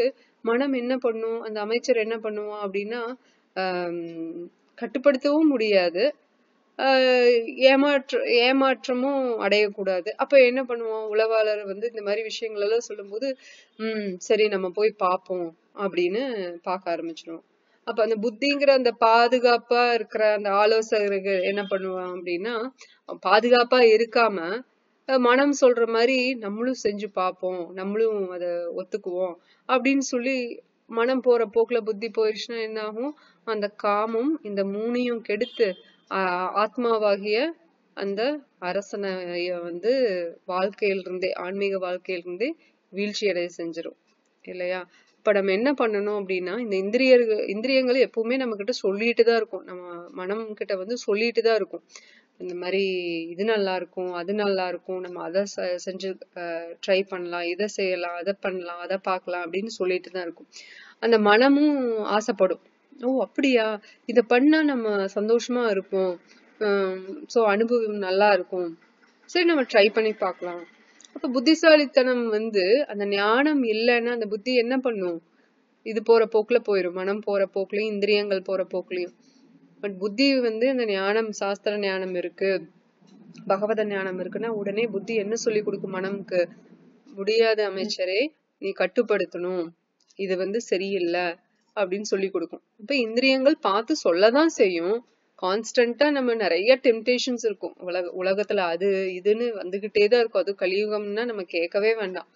மனம் என்ன பண்ணும்? அந்த அமைச்சர் என்ன பண்ணுவான் அப்படின்னா கட்டுப்படுத்தவும் முடியாது, ஏமாற்றமும் அடையக்கூடாது. அப்ப என்ன பண்ணுவோம்? உளவாளர் வந்து இந்த மாதிரி விஷயங்கள் எல்லாம் சொல்லும் போது சரி நம்ம போய் பார்ப்போம் அப்படின்னு பார்க்க ஆரம்பிச்சிடும். அப்ப அந்த புத்திங்கிற அந்த பாதுகாப்பா இருக்கிற அந்த ஆலோசகர்கள் என்ன பண்ணுவான் அப்படின்னா பாதுகாப்பா இருக்காம மனம் சொல்ற மாதிரி நம்மளும் செஞ்சு பார்ப்போம், நம்மளும் அதை ஒத்துக்குவோம் அப்படின்னு சொல்லி மனம் போற போக்குல புத்தி போயிடுச்சுன்னா என்ன ஆகும்? அந்த காமம் இந்த 3ஐயும் கெடுத்து ஆத்மாவாகிய அந்த அரசனைய வந்து வாழ்க்கையிலிருந்தே, ஆன்மீக வாழ்க்கையிலிருந்தே வீழ்ச்சி அடைய செஞ்சிரும் இல்லையா? இப்ப நம்ம என்ன பண்ணணும் அப்படின்னா இந்த இந்திரியங்கள் எப்பவுமே நம்ம கிட்ட சொல்லிட்டு தான் இருக்கும், நம்ம மனம் கிட்ட வந்து சொல்லிட்டு தான் இருக்கும். இந்த மாதிரி இது நல்லா இருக்கும், அது நல்லா இருக்கும், நம்ம அதை செஞ்சு ட்ரை பண்ணலாம், இதை செய்யலாம், அதை பண்ணலாம், அதை பார்க்கலாம் அப்படின்னு சொல்லிட்டு தான் இருக்கும். அந்த மனமும் ஆசைப்படும், ஓ அப்படியா, இத பண்ணா நம்ம சந்தோஷமா இருப்போம், சோ அனுபவம் நல்லா இருக்கும், சரி நம்ம ட்ரை பண்ணி பார்க்கலாம். அப்ப புத்திசாலித்தனம் வந்து அந்த ஞானம் இல்லைன்னா அந்த புத்தி என்ன பண்ணும்? இது போற போக்குல போயிரும், மனம் போற போக்குலயும் இந்திரியங்கள் போற போக்குலயும். பட் புத்தி வந்து அந்த ஞானம், சாஸ்திர ஞானம் இருக்கு, பகவத ஞானம் இருக்குன்னா உடனே புத்தி என்ன சொல்லி கொடுக்கும் மனம்க்கு? முடியாத அமைச்சரே, நீ கட்டுப்படுத்தணும், இது வந்து சரியில்லை அப்படின்னு சொல்லி கொடுக்கும். இப்ப இந்திரியங்கள் பார்த்து சொல்லதான் செய்யும். கான்ஸ்டன்டா நம்ம நிறைய டெம்டேஷன்ஸ் இருக்கும் உலகத்துல, அது இதுன்னு வந்துகிட்டே தான் இருக்கும். அது கலியுகம்னா நம்ம கேட்கவே வேண்டாம்.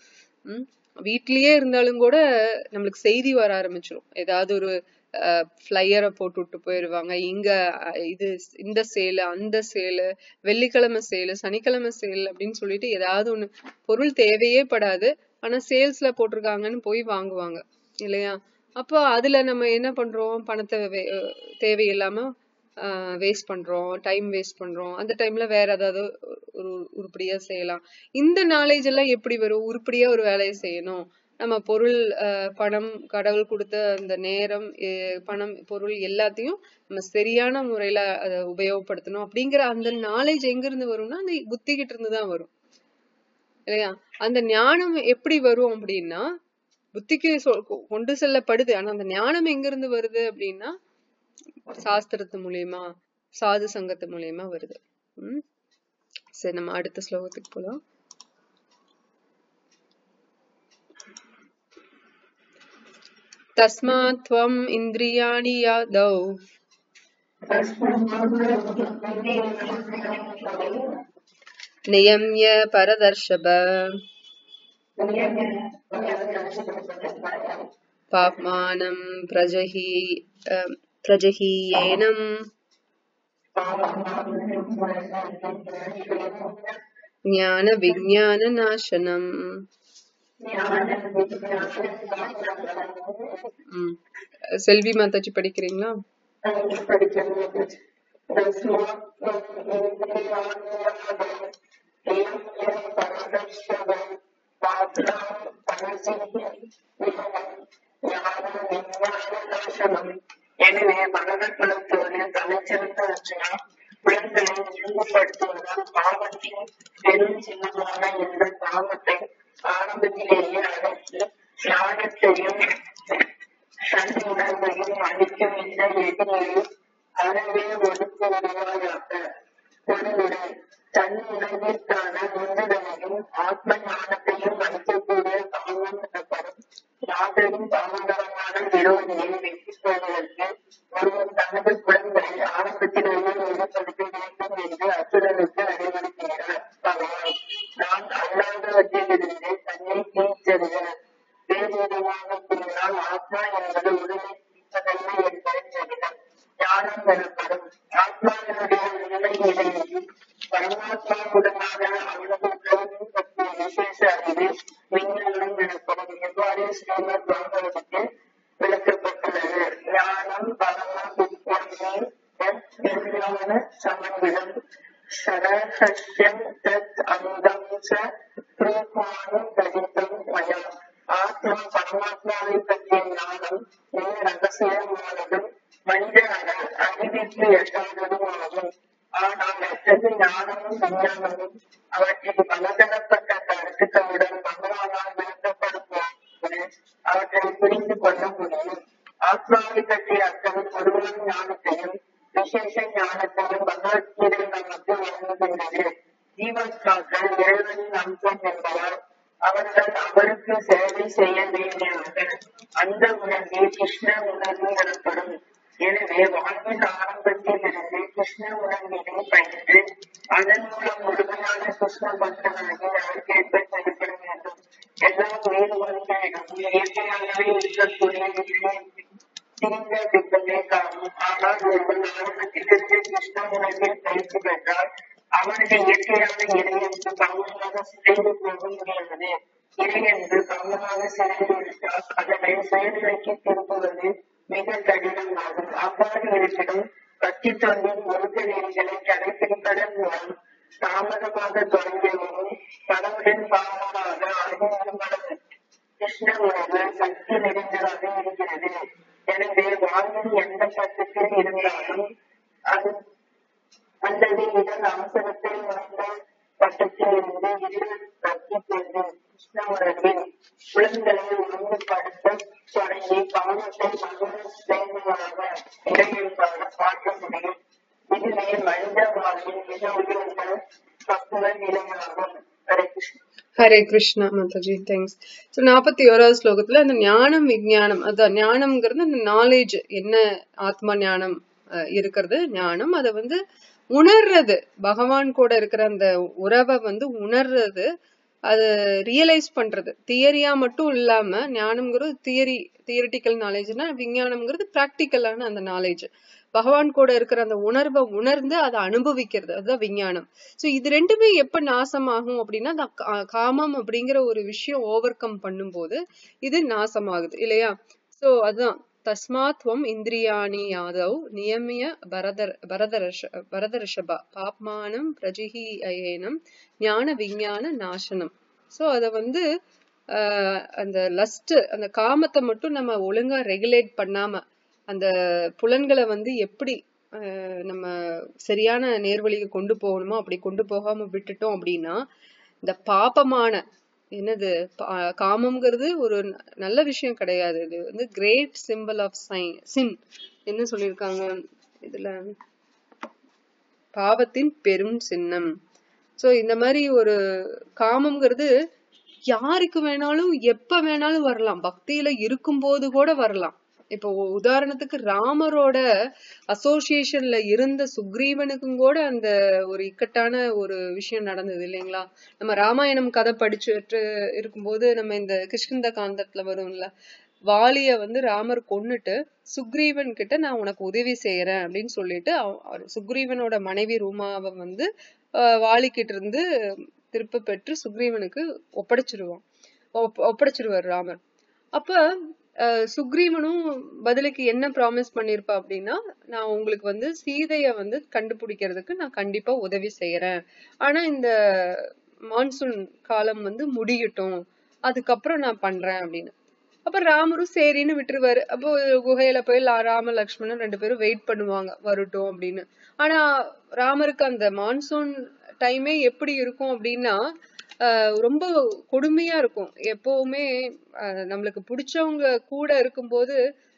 வீட்லயே இருந்தாலும் கூட நம்மளுக்கு செய்தி வர ஆரம்பிச்சிடும். ஏதாவது ஒரு ஃபிளையரை போட்டு விட்டு போயிடுவாங்க, இங்க இது இந்த சேலு, அந்த சேலு, வெள்ளிக்கிழமை சேலு, சனிக்கிழமை சேல் அப்படின்னு சொல்லிட்டு ஏதாவது ஒண்ணு பொருள் தேவையே படாது, ஆனா சேல்ஸ்ல போட்டிருக்காங்கன்னு போய் வாங்குவாங்க இல்லையா? அப்போ அதுல நம்ம என்ன பண்றோம்? பணத்தை தேவையில்லாம வேஸ்ட் பண்றோம், டைம் வேஸ்ட் பண்றோம். அந்த டைம்ல வேற ஏதாவது ஒரு உருப்படியா செய்யலாம். இந்த நாலேஜ் எல்லாம் எப்படி வரும்? உருப்படியா ஒரு வேலையை செய்யணும், நம்ம பொருள், பணம், கடவுள் கொடுத்த அந்த நேரம், பணம், பொருள் எல்லாத்தையும் நம்ம சரியான முறையில அதை உபயோகப்படுத்தணும் அப்படிங்கிற அந்த நாலேஜ் எங்க இருந்து வரும்னா அந்த புத்தி கிட்ட இருந்துதான் வரும் இல்லையா? அந்த ஞானம் எப்படி வரும் அப்படின்னா புத்திக்கு கொண்டு செல்லப்படுது. ஆனா அந்த ஞானம் எங்க இருந்து வருது அப்படின்னா சாஸ்திரத்து மூலியமா, சாது சங்கத்து மூலியமா வருது. சரி, நம்ம அடுத்த ஸ்லோகத்துக்கு போலாம். தஸ்மாத் த்வம் இந்திரியாணி யாதௌ நியம்ய பரதர்ஷப பாப்மானம் பிரஜஹீயேனம் ஞான விஞ்ஞான நாசனம். செல்வி மாதாஜி படிக்கிறீங்களா? எனவே மனதற்குலத்தோடு தலைச்சிறந்த அர்ஜுனா, புலன்களை ஒழுங்குபடுத்துவதால் பாவத்தின் பெரும் சின்னமான இந்த பாவத்தை ஆரம்பத்திலேயே அடக்கி ஞானத்தையும் தன் உணர்வையும் அளிக்கும் இந்த எதிரியை அறவே ஒடுக்குவதாக ஒருவரை தன் உணர்விற்கான உந்துதலையும் ஆத்ம ஞானத்தையும் அளிக்கக்கூடிய காமம் எனப்படும் யாதரும் தாமதமான விரோதியை வெற்றி கொள்வதற்கு ஒருவன் தனது புலன்களை ஆரம்பத்திலேயே ஈடுபடுத்த வேண்டும் என்று அசுரனுக்கு அறிவுறுத்துகிறார். பகவான் நான் அல்லாதவற்றிலிருந்து தன்னை தீர்த்தறிய வேறுவிதமாக கூறினால் ஆத்மா என்பது உடலை தீர்ப்பதல்ல என்பது சரிதான். ஞானம் எனப்படும் ஆத்மாவினுடைய உண்மை நிலையையும் பரமாத்மாவுடனான அவனது உறவை பற்றிய விசேஷ அறிவு விஞ்ஞானம் எனப்படும். எவ்வாறு ஸ்ரீமத் பாகவதத்தில் விளக்கப்பட்டுள்ளது. ஞானம் பரம விஞ்ஞான சமன்விடம் சரஹஸ்யம் தத் அமுதம் ச பிரூபானம் தரித்தம் மயா. ஆத்மா பரமாத்மாவை பற்றிய ஞானம் மிக ரகசியமானதும் மனித அறிவிற்கு எட்டாததும் ஆகும். ஆனால் அத்தகைய ஞானமும் விஞ்ஞானமும் அவற்றின் பலதரப்பட்ட கருத்துக்களுடன் பகவானால் விளக்கப்படும் போது அவற்றை புரிந்து கொள்ள முடியும். ஆத்மாவை பற்றிய அத்தகைய பொதுவான ஞானத்தையும் விசேஷ ஞானத்தையும் பகவத்கீதை நமக்கு வழங்குகின்றது. ஜீவாத்மாக்கள் இறைவனின் அம்சம் என்பதால் அவர்கள் அவருக்கு சேவை செய்ய வேண்டியவர்கள். அந்த உணர்வே கிருஷ்ண உணர்வு எனப்படும். எனவே வாழ்வின் ஆரம்பத்திலிருந்து கிருஷ்ண உணர்வினை பயின்று அதன் மூலம் முழுமையான கிருஷ்ண பக்தனாகி அதற்கேற்ப செயல்பட வேண்டும். எல்லா வேறுபாடுகளிடம் இயற்கையாகவே இருக்கக்கூடிய சிறந்த திட்டமே காணும். ஆனால் ஒருவன் ஆரம்பத்திலிருந்து கிருஷ்ண உணர்வில் பயிற்சி பெற்றால் அவனது இயற்கையான இறையன்பு பங்கமாக சிதைந்து போக முடியாது. இறையன்பு பங்கமாக சிதைந்து விட்டால் அதனை செயல்களுக்கு திருப்புவது மிக கடினமாகும். அவ்வாறு இருப்பினும் பக்தி தொண்டின் ஒழுக்க நெறிகளை கடைபிடிப்பதன் மூலம் தாமதமாக தொடங்கியவரும் கடவுளின் பாவமாக அறிமுகப்படும் கிருஷ்ண உணர்வு சக்தி நிறைந்ததாக இருக்கிறது. எனவே வாழ்வின் எந்த பக்கத்தில் இருந்தாலும் அது அல்லது இதன் அவசரத்தை உணர்ந்த பட்டத்தில் இருந்து இருள் பற்றி கொண்டு கிருஷ்ண உணர்வில் புலன்களை ஒழுங்குபடுத்த தொடங்கி பாவத்தை மகனாக இறையன்பாக பார்க்க முடியும். இதுவே மனித வாழ்வின் மிக உயர்ந்த பக்குவ நிலையாகும். ஹரே கிருஷ்ணா. ஹரே கிருஷ்ணா மாதாஜி, தேங்க்ஸ். ஸோ 41வது ஸ்லோகத்துல அந்த ஞானம் விஞ்ஞானம், அதான் ஞானம்ங்கிறது அந்த நாலேஜ், என்ன ஆத்மா ஞானம் இருக்கிறது ஞானம், அதை வந்து உணர்றது, பகவான் கூட இருக்கிற அந்த உறவை வந்து உணர்றது, அது ரியலைஸ் பண்றது. தியரியா மட்டும் இல்லாம ஞானம்ங்கிறது தியரிட்டிக்கல் நாலேஜ்னா, விஞ்ஞானம்ங்கிறது பிராக்டிக்கலான அந்த நாலேஜ். பகவான் கூட இருக்கிற அந்த உணர்வை உணர்ந்து அதை அனுபவிக்கிறது, அதுதான் விஞ்ஞானம். சோ இது ரெண்டுமே எப்ப நாசமாகும் அப்படின்னா, காமம் அப்படிங்கிற ஒரு விஷயம் ஓவர் கம் பண்ணும்போது இது நாசமாகுது இல்லையா? சோ அதுதான் தஸ்மாத்வம் இந்திரியாணி யாதவ் நியமிய பரதர்ஷபா பாப்மானம் பிரஜிஹீயேனம் ஞான விஞ்ஞான நாசனம். சோ அத வந்து அந்த லஸ்ட், அந்த காமத்தை மட்டும் நம்ம ஒழுங்கா ரெகுலேட் பண்ணாம, அந்த புலன்களை வந்து எப்படி நம்ம சரியான நேர்வழிக்கு கொண்டு போகணுமோ அப்படி கொண்டு போகாம விட்டுட்டோம் அப்படின்னா, இந்த பாபமான என்னது காமம்ங்கிறது ஒரு நல்ல விஷயம் கிடையாது. இது வந்து கிரேட் சிம்பிள் ஆஃப் சின். என்ன சொல்லியிருக்காங்க இதுல, பாவத்தின் பெரும் சின்னம். சோ இந்த மாதிரி ஒரு காமம்ங்கிறது யாருக்கு வேணாலும் எப்ப வேணாலும் வரலாம், பக்தியில இருக்கும்போது கூட வரலாம். இப்போ உதாரணத்துக்கு ராமரோட அசோசியேஷன்ல இருந்த சுக்ரீவனுக்கும் கூட அந்த ஒரு இக்கட்டான ஒரு விஷயம் நடந்தது இல்லைங்களா? நம்ம ராமாயணம் கதை படிச்சுட்டு இருக்கும்போது நம்ம இந்த கிஷ்கிந்த காந்தத்துல வரும்ல, வாலிய ராமர் கொன்னுட்டு சுக்ரீவன் கிட்ட நான் உனக்கு உதவி செய்யறேன் அப்படின்னு சொல்லிட்டு சுக்ரீவனோட மனைவி ரூமாவை வாலி கிட்ட இருந்து திருப்ப பெற்று சுக்ரீவனுக்கு ஒப்படைச்சிருவார் ராமர். அப்ப சுக்ரீவனும் பதிலுக்கு என்ன ப்ராமிஸ் பண்ணிருப்பா அப்படின்னா, நான் உங்களுக்கு சீதைய கண்டுபிடிக்கிறதுக்கு நான் கண்டிப்பா உதவி செய்யறேன், ஆனா இந்த மான்சூன் காலம் முடியட்டும், அதுக்கப்புறம் நான் பண்றேன் அப்படின்னு. அப்ப ராமரும் சரின்னு விட்டுருவாரு. அப்போ குகையில போய் ராம லக்ஷ்மணன் 2 பேரும் வெயிட் பண்ணுவாங்க வரட்டும் அப்படின்னு. ஆனா ராமருக்கு அந்த மான்சூன் டைமே எப்படி இருக்கும் அப்படின்னா ரொம்ப கொடுமையா இருக்கும். எப்பவுமே நம்மளுக்கு பிடிச்சவங்க கூட இருக்கும்போது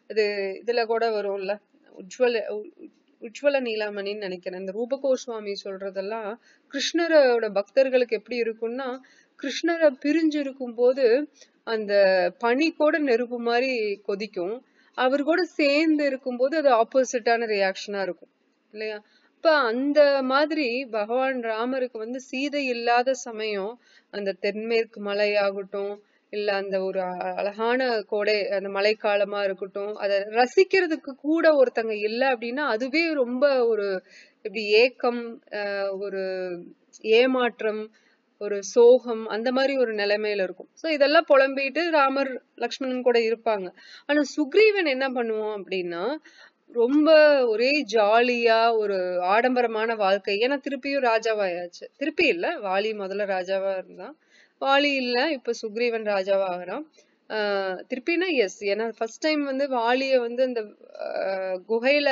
அது இதுல கூட வரும்ல, உஜ்வல நீலாமணின்னு நினைக்கிறேன், இந்த ரூபகோஸ்வாமி சொல்றதெல்லாம் கிருஷ்ணரோட பக்தர்களுக்கு எப்படி இருக்கும்னா, கிருஷ்ணரை பிரிஞ்சு இருக்கும் போது அந்த பனி கூட நெருப்பு மாதிரி கொதிக்கும், அவர் கூட சேர்ந்து இருக்கும்போது அது ஆப்போசிட்டான ரியாக்ஷனா இருக்கும் இல்லையா? இப்ப அந்த மாதிரி பகவான் ராமருக்கு சீதை இல்லாத சமயம் அந்த தென்மேற்கு மலையாகட்டும், இல்ல அந்த ஒரு அழகான கோடை அந்த மழைக்காலமா இருக்கட்டும், அதை ரசிக்கிறதுக்கு கூட ஒருத்தங்க இல்லை அப்படின்னா அதுவே ரொம்ப ஒரு இப்படி ஏக்கம், ஒரு ஏமாற்றம், ஒரு சோகம், அந்த மாதிரி ஒரு நிலைமையில இருக்கும். சோ இதெல்லாம் புலம்பிட்டு ராமர் லக்ஷ்மணன் கூட இருப்பாங்க. ஆனா சுக்ரீவன் என்ன பண்ணுவான் அப்படின்னா, ரொம்ப ஒரே ஜாலியா ஒரு ஆடம்பரமான வாழ்க்கை. ஏன்னா திருப்பியும் ராஜாவாயாச்சு. திருப்பி இல்ல, வாலி முதல்ல ராஜாவா இருந்தான், வாலி இல்ல, இப்ப சுக்ரீவன் ராஜாவா ஆகிறான். திருப்பினா எஸ், ஏன்னா ஃபர்ஸ்ட் டைம் வாலிய அந்த குகையில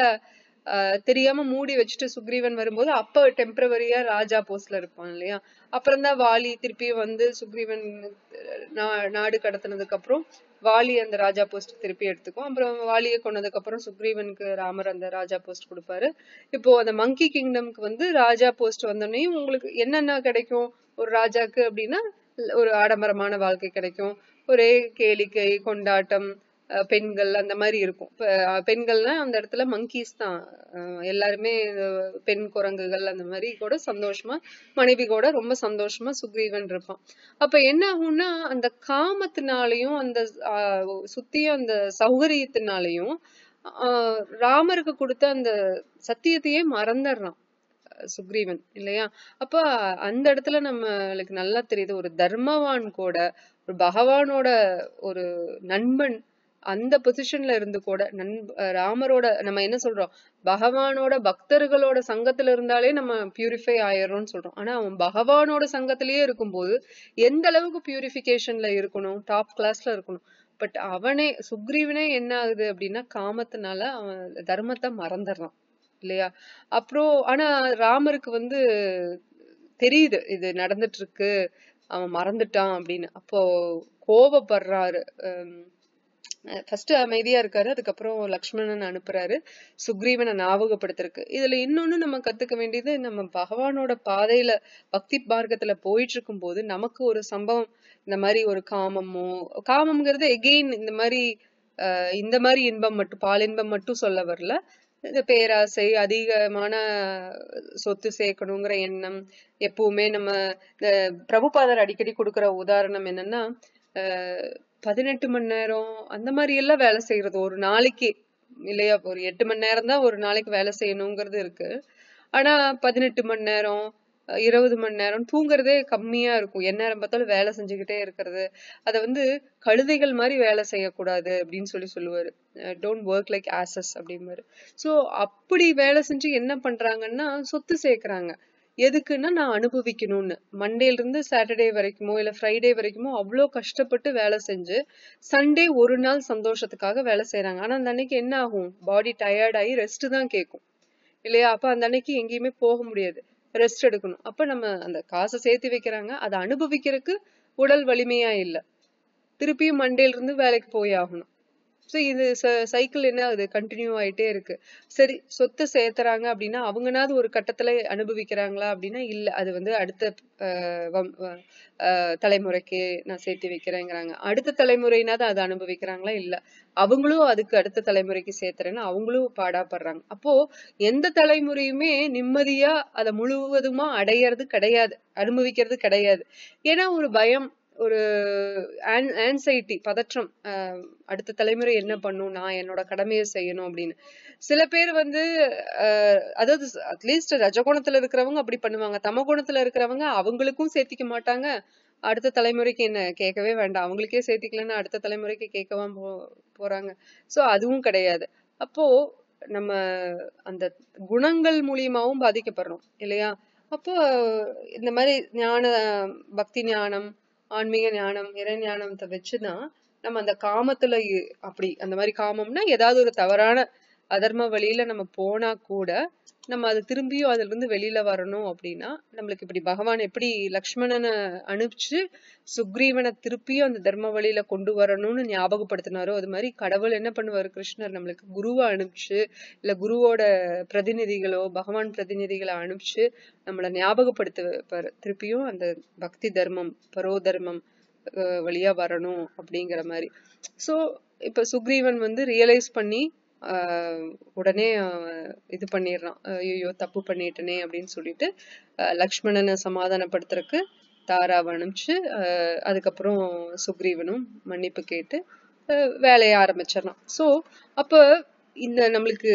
தெரியாம மூடி வச்சுட்டு சுக்ரீவன் வரும்போது அப்ப டெம்பரவரியா ராஜா போஸ்ட்ல இருப்பான் இல்லையா? அப்புறம் தான் வாலி திருப்பியும் சுக்ரீவன் நாடு கடத்தினதுக்கு அப்புறம் வாலி அந்த ராஜா போஸ்ட் திருப்பி எடுத்துக்கும். அப்புறம் வாலியை கொண்டதுக்கு அப்புறம் சுக்ரீவனுக்கு ராமர் அந்த ராஜா போஸ்ட் கொடுப்பாரு. இப்போ அந்த மங்கி கிங்டம்க்கு ராஜா போஸ்ட் வந்தோடனே உங்களுக்கு என்னென்ன கிடைக்கும் ஒரு ராஜாக்கு அப்படின்னா, ஒரு ஆடம்பரமான வாழ்க்கை கிடைக்கும், ஒரே கேளிக்கை கொண்டாட்டம், பெண்கள் அந்த மாதிரி இருக்கும். பெண்கள்னா அந்த இடத்துல மங்கீஸ் தான், எல்லாருமே பெண் குரங்குகள் அந்த மாதிரி கூட சந்தோஷமா மனைவி கூட ரொம்ப சந்தோஷமா சுக்ரீவன் இருப்பான். அப்ப என்ன ஆகும்னா, அந்த காமத்தினாலையும் அந்த சுத்தியும் அந்த சௌகரியத்தினாலையும் ராமருக்கு கொடுத்த அந்த சத்தியத்தையே மறந்துடுறான் சுக்ரீவன் இல்லையா? அப்ப அந்த இடத்துல நம்மளுக்கு நல்லா தெரியுது, ஒரு தர்மவான் கூட ஒரு பகவானோட ஒரு நண்பன் அந்த பொசிஷன்ல இருந்து கூட ராமரோட நம்ம என்ன சொல்றோம், பகவானோட பக்தர்களோட சங்கத்துல இருந்தாலே நம்ம பியூரிஃபை ஆயிரோம்னு சொல்றோம். ஆனா அவன் பகவானோட சங்கத்திலேயே இருக்கும்போது எந்த அளவுக்கு பியூரிஃபிகேஷன்ல இருக்கணும், டாப் கிளாஸ்ல இருக்கணும். பட் அவனே சுக்ரீவனே என்ன ஆகுது அப்படின்னா, காமத்தினால அவன் தர்மத்தை மறந்துடுறான் இல்லையா? அப்புறம் ஆனா ராமருக்கு தெரியுது இது நடந்துட்டு இருக்கு, அவன் மறந்துட்டான் அப்படின்னு. அப்போ கோபப்படுறாரு. ஃபர்ஸ்ட் அமைதியா இருக்காரு, அதுக்கப்புறம் லக்ஷ்மணன் அனுப்புறாரு சுக்ரீவனை ஞாபகப்படுத்திருக்கு. இதுல இன்னொன்னு நம்ம கத்துக்க வேண்டியது, நம்ம பகவானோட பாதையில பக்தி மார்க்கத்துல போயிட்டு இருக்கும் போது நமக்கு ஒரு சம்பவம் இந்த மாதிரி ஒரு காமம்ங்கிறது எகெயின் இந்த மாதிரி இன்பம் மட்டும், பாலின்பம் மட்டும் சொல்ல வரல, இந்த பேராசை, அதிகமான சொத்து சேர்க்கணுங்கிற எண்ணம். எப்பவுமே நம்ம இந்த பிரபுபாதர் அடிக்கடி கொடுக்குற உதாரணம் என்னன்னா, 18 மணி நேரம் அந்த மாதிரி எல்லாம் வேலை செய்யறது ஒரு நாளைக்கு இல்லையா? ஒரு 8 மணி நேரம் தான் ஒரு நாளைக்கு வேலை செய்யணுங்கிறது இருக்கு. ஆனா 18 மணி நேரம் 20 மணி நேரம் தூங்குறதே கம்மியா இருக்கும். எந்நேரம் பார்த்தாலும் வேலை செஞ்சுக்கிட்டே இருக்கிறது. அதை கழுதைகள் மாதிரி வேலை செய்யக்கூடாது அப்படின்னு சொல்லுவாரு. டோன்ட் ஒர்க் லைக் ஆசஸ் அப்படிம்பாரு. சோ அப்படி வேலை செஞ்சு என்ன பண்றாங்கன்னா, சொத்து சேர்க்கறாங்க. எதுக்குன்னா நான் அனுபவிக்கணும்னு. மண்டேல இருந்து சாட்டர்டே வரைக்குமோ இல்ல ஃப்ரைடே வரைக்குமோ அவ்வளோ கஷ்டப்பட்டு வேலை செஞ்சு சண்டே ஒரு நாள் சந்தோஷத்துக்காக வேலை செய்யறாங்க. ஆனா அந்த அன்னைக்கு என்ன ஆகும், பாடி டயர்ட் ஆகி ரெஸ்ட் தான் கேட்கும் இல்லையா? அப்ப அந்த அன்னைக்கு எங்கேயுமே போக முடியாது, ரெஸ்ட் எடுக்கணும். அப்ப நம்ம அந்த காசை சேர்த்து வைக்கிறாங்க, அதை அனுபவிக்கிறதுக்கு உடல் வலிமையா இல்லை, திருப்பியும் மண்டேல இருந்து வேலைக்கு போய் ஆகணும். சோ இது சைக்கிள் என்ன ஆகுது, கண்டினியூ ஆயிட்டே இருக்கு. சரி, சொத்து சேர்த்துறாங்க அப்படின்னா அவங்கனாவது ஒரு கட்டத்துல அனுபவிக்கிறாங்களா அப்படின்னா இல்ல. அது வந்து அடுத்த தலைமுறைக்கு நான் சேர்த்து வைக்கிறேங்கிறாங்க. அடுத்த தலைமுறையினாவது அதை அனுபவிக்கிறாங்களா இல்ல. அவங்களும் அதுக்கு அடுத்த தலைமுறைக்கு சேர்த்துறேன்னு அவங்களும் பாடாப்படுறாங்க. அப்போ எந்த தலைமுறையுமே நிம்மதியா அதை முழுவதுமா அடையிறது கிடையாது, அனுபவிக்கிறது கிடையாது. ஏன்னா ஒரு பயம், ஒரு ஆன்சைட்டி, பதற்றம். அடுத்த தலைமுறை என்ன பண்ணும், நான் என்னோட கடமையை செய்யணும் அப்படின்னு. சில பேர் வந்து அதாவது அட்லீஸ்ட் ரஜகுணத்துல இருக்கிறவங்க அப்படி பண்ணுவாங்க. தமகுணத்துல இருக்கிறவங்க அவங்களுக்கும் சேர்த்திக்க மாட்டாங்க, அடுத்த தலைமுறைக்கு என்ன கேட்கவே வேண்டாம், அவங்களுக்கே சேர்த்திக்கலன்னா அடுத்த தலைமுறைக்கு கேட்கவா போறாங்க. சோ அதுவும் கிடையாது. அப்போ நம்ம அந்த குணங்கள் மூலியமாவும் பாதிக்கப்படுறோம் இல்லையா. அப்போ இந்த மாதிரி ஞான, பக்தி ஞானம், ஆன்மீக ஞானம், இறை ஞானத்தை வச்சுதான் நம்ம அந்த காமத்துல அப்படி அந்த மாதிரி காமம்னா ஏதாவது ஒரு தவறான அதர்ம வழியில நம்ம போனா கூட நம்ம அது திரும்பியும் அதுல இருந்து வெளியில வரணும் அப்படின்னா நம்மளுக்கு இப்படி பகவான் எப்படி லக்ஷ்மணனை அனுப்பிச்சு சுக்ரீவனை திருப்பியும் அந்த தர்ம வழியில கொண்டு வரணும்னு ஞாபகப்படுத்தினாரோ அது மாதிரி கடவுள் என்ன பண்ணுவாரு, கிருஷ்ணர் நம்மளுக்கு குருவை அனுப்பிச்சு இல்ல குருவோட பிரதிநிதிகளோ பகவான் பிரதிநிதிகளை அனுப்பிச்சு நம்மளை ஞாபகப்படுத்துவாரு திருப்பியும் அந்த பக்தி தர்மம், பரோ தர்மம் வழியா வரணும் அப்படிங்கிற மாதிரி. சோ இப்ப சுக்ரீவன் வந்து ரியலைஸ் பண்ணி உடனே இது பண்ணிடுறான், ஐயோ தப்பு பண்ணிட்டனே அப்படின்னு சொல்லிட்டு லக்ஷ்மணனை சமாதானப்படுத்துறதுக்கு தாராவை அனுப்பிச்சு அதுக்கப்புறம் சுக்ரீவனும் மன்னிப்பு கேட்டு வேலையை ஆரம்பிச்சிடறான். சோ அப்ப இந்த நம்மளுக்கு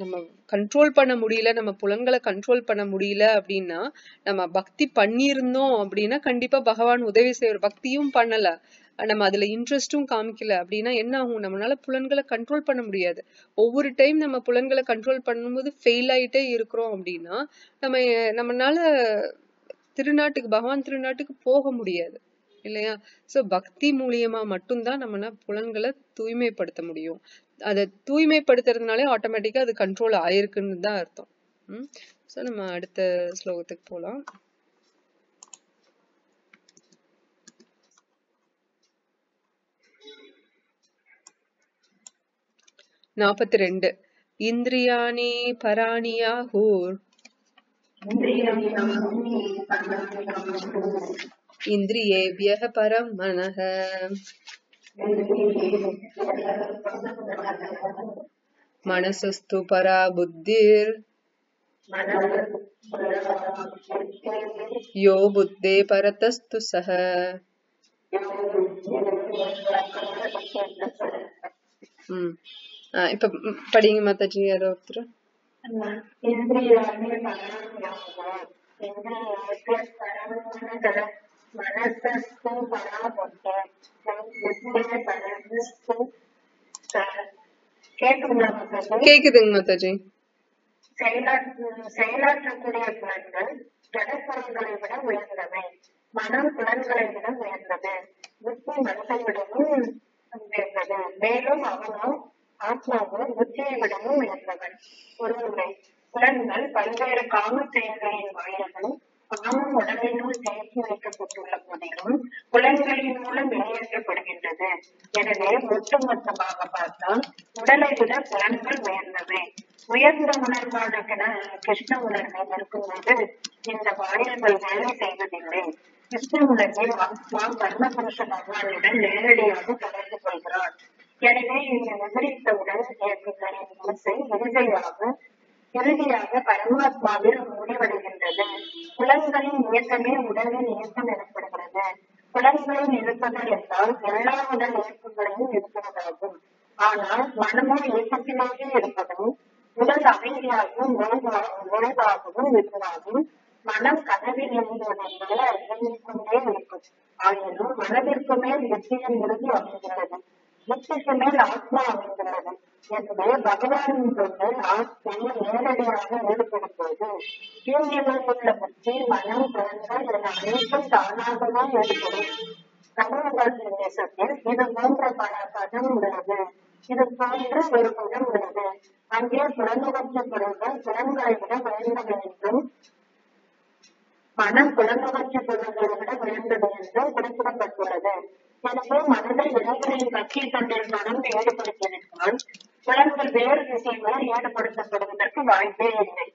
நம்ம கண்ட்ரோல் பண்ண முடியல, நம்ம புலன்களை கண்ட்ரோல் பண்ண முடியல அப்படின்னா, நம்ம பக்தி பண்ணியிருந்தோம் அப்படின்னா கண்டிப்பா பகவான் உதவி செய்வார். பக்தியும் பண்ணல, நம்ம அதுல இன்ட்ரெஸ்டும் காமிக்கல அப்படின்னா என்ன ஆகும், நம்மளால புலன்களை கண்ட்ரோல் பண்ண முடியாது. ஒவ்வொரு டைம் நம்ம புலன்களை கண்ட்ரோல் பண்ணும்போது ஃபெயில் ஆயிட்டே இருக்கிறோம் அப்படின்னா நம்மனால திருநாட்டுக்கு, பகவான் திருநாட்டுக்கு போக முடியாது இல்லையா. சோ பக்தி மூலியமா மட்டும்தான் நம்ம புலன்களை தூய்மைப்படுத்த முடியும். அதை தூய்மைப்படுத்துறதுனாலே ஆட்டோமேட்டிக்கா அது கண்ட்ரோல் ஆயிருக்குன்னு தான் அர்த்தம். சோ நம்ம அடுத்த ஸ்லோகத்துக்கு போலாம். நாற்பத்தி இந்திரியாணி பராணியாஹூர் இந்திரியேபியஹ பரம் மனஹ மனசஸ்து பரா புத்திர் யோ புத்தே பரதஸ்து சஹ. இப்ப படிங்க மாதாஜி. யாரோ ஒருத்தர் கேக்குதுங்க மாதாஜி. செயலாற்றக்கூடிய புலன்கள் ஜடப்பொருள்களை விட உயர்ந்தவை, மனம் புலன்களை விட உயர்ந்தது, புத்தி மனதை விடவும் உயர்ந்தது, மேலும் அவனும் ஆத்மாவும் புத்தியை விடவும் உயர்ந்தவன். ஒருமுறை புலன்கள் பல்வேறு காம செயல்களின் வாயில்களும் காமம் உடலினுள் தேக்கி வைக்கப்பட்டுள்ள போதிலும் புலன்களின் மூலம் வெளியேற்றப்படுகின்றது. எனவே ஒட்டுமொத்தமாக பார்த்தால் உடலை விட புலன்கள் உயர்ந்தவை. உயர்ந்த உணர்வான கிருஷ்ண உணர்வை இருக்கும்போது இந்த வாயில்கள் வேலை செய்வதில்லை. கிருஷ்ண உணர்வில் ஆத்மா பரமபுருஷ பகவானுடன் நேரடியாக தொடர்பு கொள்கிறார். எனவே இங்கு விவரித்தவுடன் இயக்குகளின் ஓசை இறுதியாக பரமாத்மாவில் முடிவடைகின்றது. புலன்களின் இயக்கமே உடலின் இயக்கம் எனப்படுகிறது. புலன்களின் இருப்பது என்றால் எல்லா உடல் இயக்கங்களையும் இருப்பதாகும். ஆனால் மனமும் இயக்கத்திலேயே இருப்பதும் உடல் அமைதியாகவும் ஓய்வாகவும் இருப்பதாகும். மனம் கனவில் இயங்குவதைப் போல இயங்கிக் கொண்டே இருக்கும். ஆயினும் மனதிற்கு மேல் புத்தியின் உறுதி அமைந்துள்ளது, புத்திக்கு மேல் ஆத்மா அமைந்துள்ளது. எனவே பகவானின் கொண்டு ஆத்மா நேரடியாக ஈடுபடும் போது கீழ்நிலையில் உள்ள புத்தி, மனம், புலன்கள் என அனைத்தும் தானாகவே ஈடுபடும். கடவுள் தேசத்தில் இது போன்ற பல பதம் உள்ளது. இது போன்ற ஒரு பதம் உள்ளது. அங்கே புலனுணர்ச்சி பொருள்கள் புலன்களை விட உயர்ந்தவை என்றும் மனம் புலனுணர்ச்சி பொருள்களை விட உயர்ந்தது என்றும் குறிப்பிடப்பட்டுள்ளது. எனவே மனதை இறைவனின் கட்சி தொண்டில் தொடர்ந்து ஈடுபடுத்தியிருந்தால் புலன்கள் வேறு விஷயங்களில் ஈடுபடுத்தப்படுவதற்கு வாய்ப்பே இல்லை.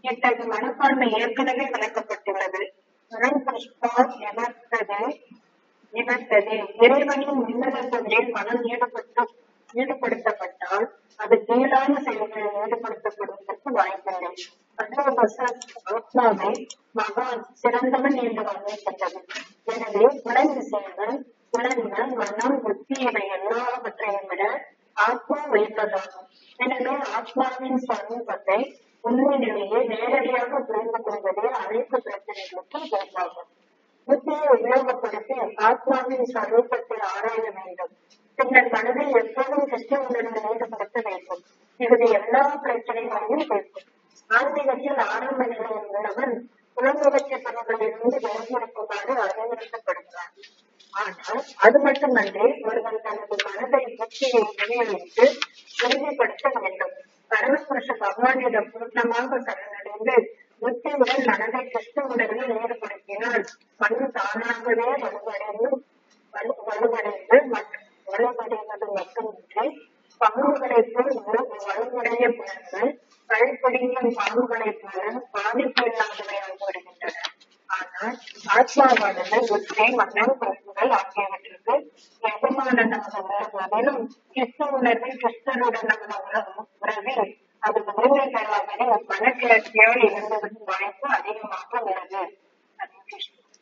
இத்தகைய மனப்பான்மை ஏற்கனவே விளக்கப்பட்டுள்ளது. இறைவனின் உன்னத தொண்டில் மனம் ஈடுபடுத்தப்பட்டால் அது கீழான செயல்களில் ஈடுபடுத்தப்படுவதற்கு வாய்ப்பில்லை. ஆத்மாவை மகான் சிறந்தவன் என்று வர்ணிக்கின்றது. எனவே புலன் விஷயங்கள், புலன்கள், மனம், புத்தி இவை எல்லாவற்றையும் விட ஆத்மா உயர்ந்ததாகும். எனவே ஆத்மாவின் ஸ்வரூபத்தை உண்மையிலேயே நேரடியாக புரிந்து கொள்வதே அனைத்து பிரச்சனைகளுக்கும் தீர்வாகும். புத்தியை உபயோகப்படுத்தி ஆத்மாவின் ஸ்வரூபத்தை ஆராய வேண்டும். பின்னர் மனதை எப்போதும் கிருஷ்ண உணர்வில் ஈடுபடுத்த வேண்டும். இது எல்லா பிரச்சனைகளையும் கேட்கும். ஆன்மீகத்தில் ஆரம்ப நிலையில் உள்ளவன் புலனுணர்ச்சி பொருள்களிலிருந்து விலகியிருக்குமாறு அறிவுறுத்தப்படுகிறான். ஆனால் அது மட்டுமன்றி ஒருவன் தனது மனதை புத்தியை விநியோகித்து உறுதிப்படுத்த வேண்டும். பரமபுருஷ பகவானிடம் பூர்ணமாக சரணடைந்து புத்தியுடன் மனதை கிருஷ்ண உணர்வில் ஈடுபடுத்தினால் மனம் தானாகவே வலுவடைவது மட்டுமின்றி பாம்புகளைப் போல் வலுவுடைய புலன்கள் கழிப்படியும் பாம்புகளைப் போல பாதிப்பு இல்லாதவையாக வருகின்றன. ஆனால் ஆத்மாவானது புத்தி, மனம், பண்புகள் ஆகியவற்றுக்கு எஜமானதாக உள்ள போதிலும் கிருஷ்ண உணர்வில் கிருஷ்ணனுடன் உறவில் அது உரிமை பெறாமல் மனக்கிளர்ச்சியால் இருந்ததற்கு வாய்ப்பு அதிகமாக உள்ளது.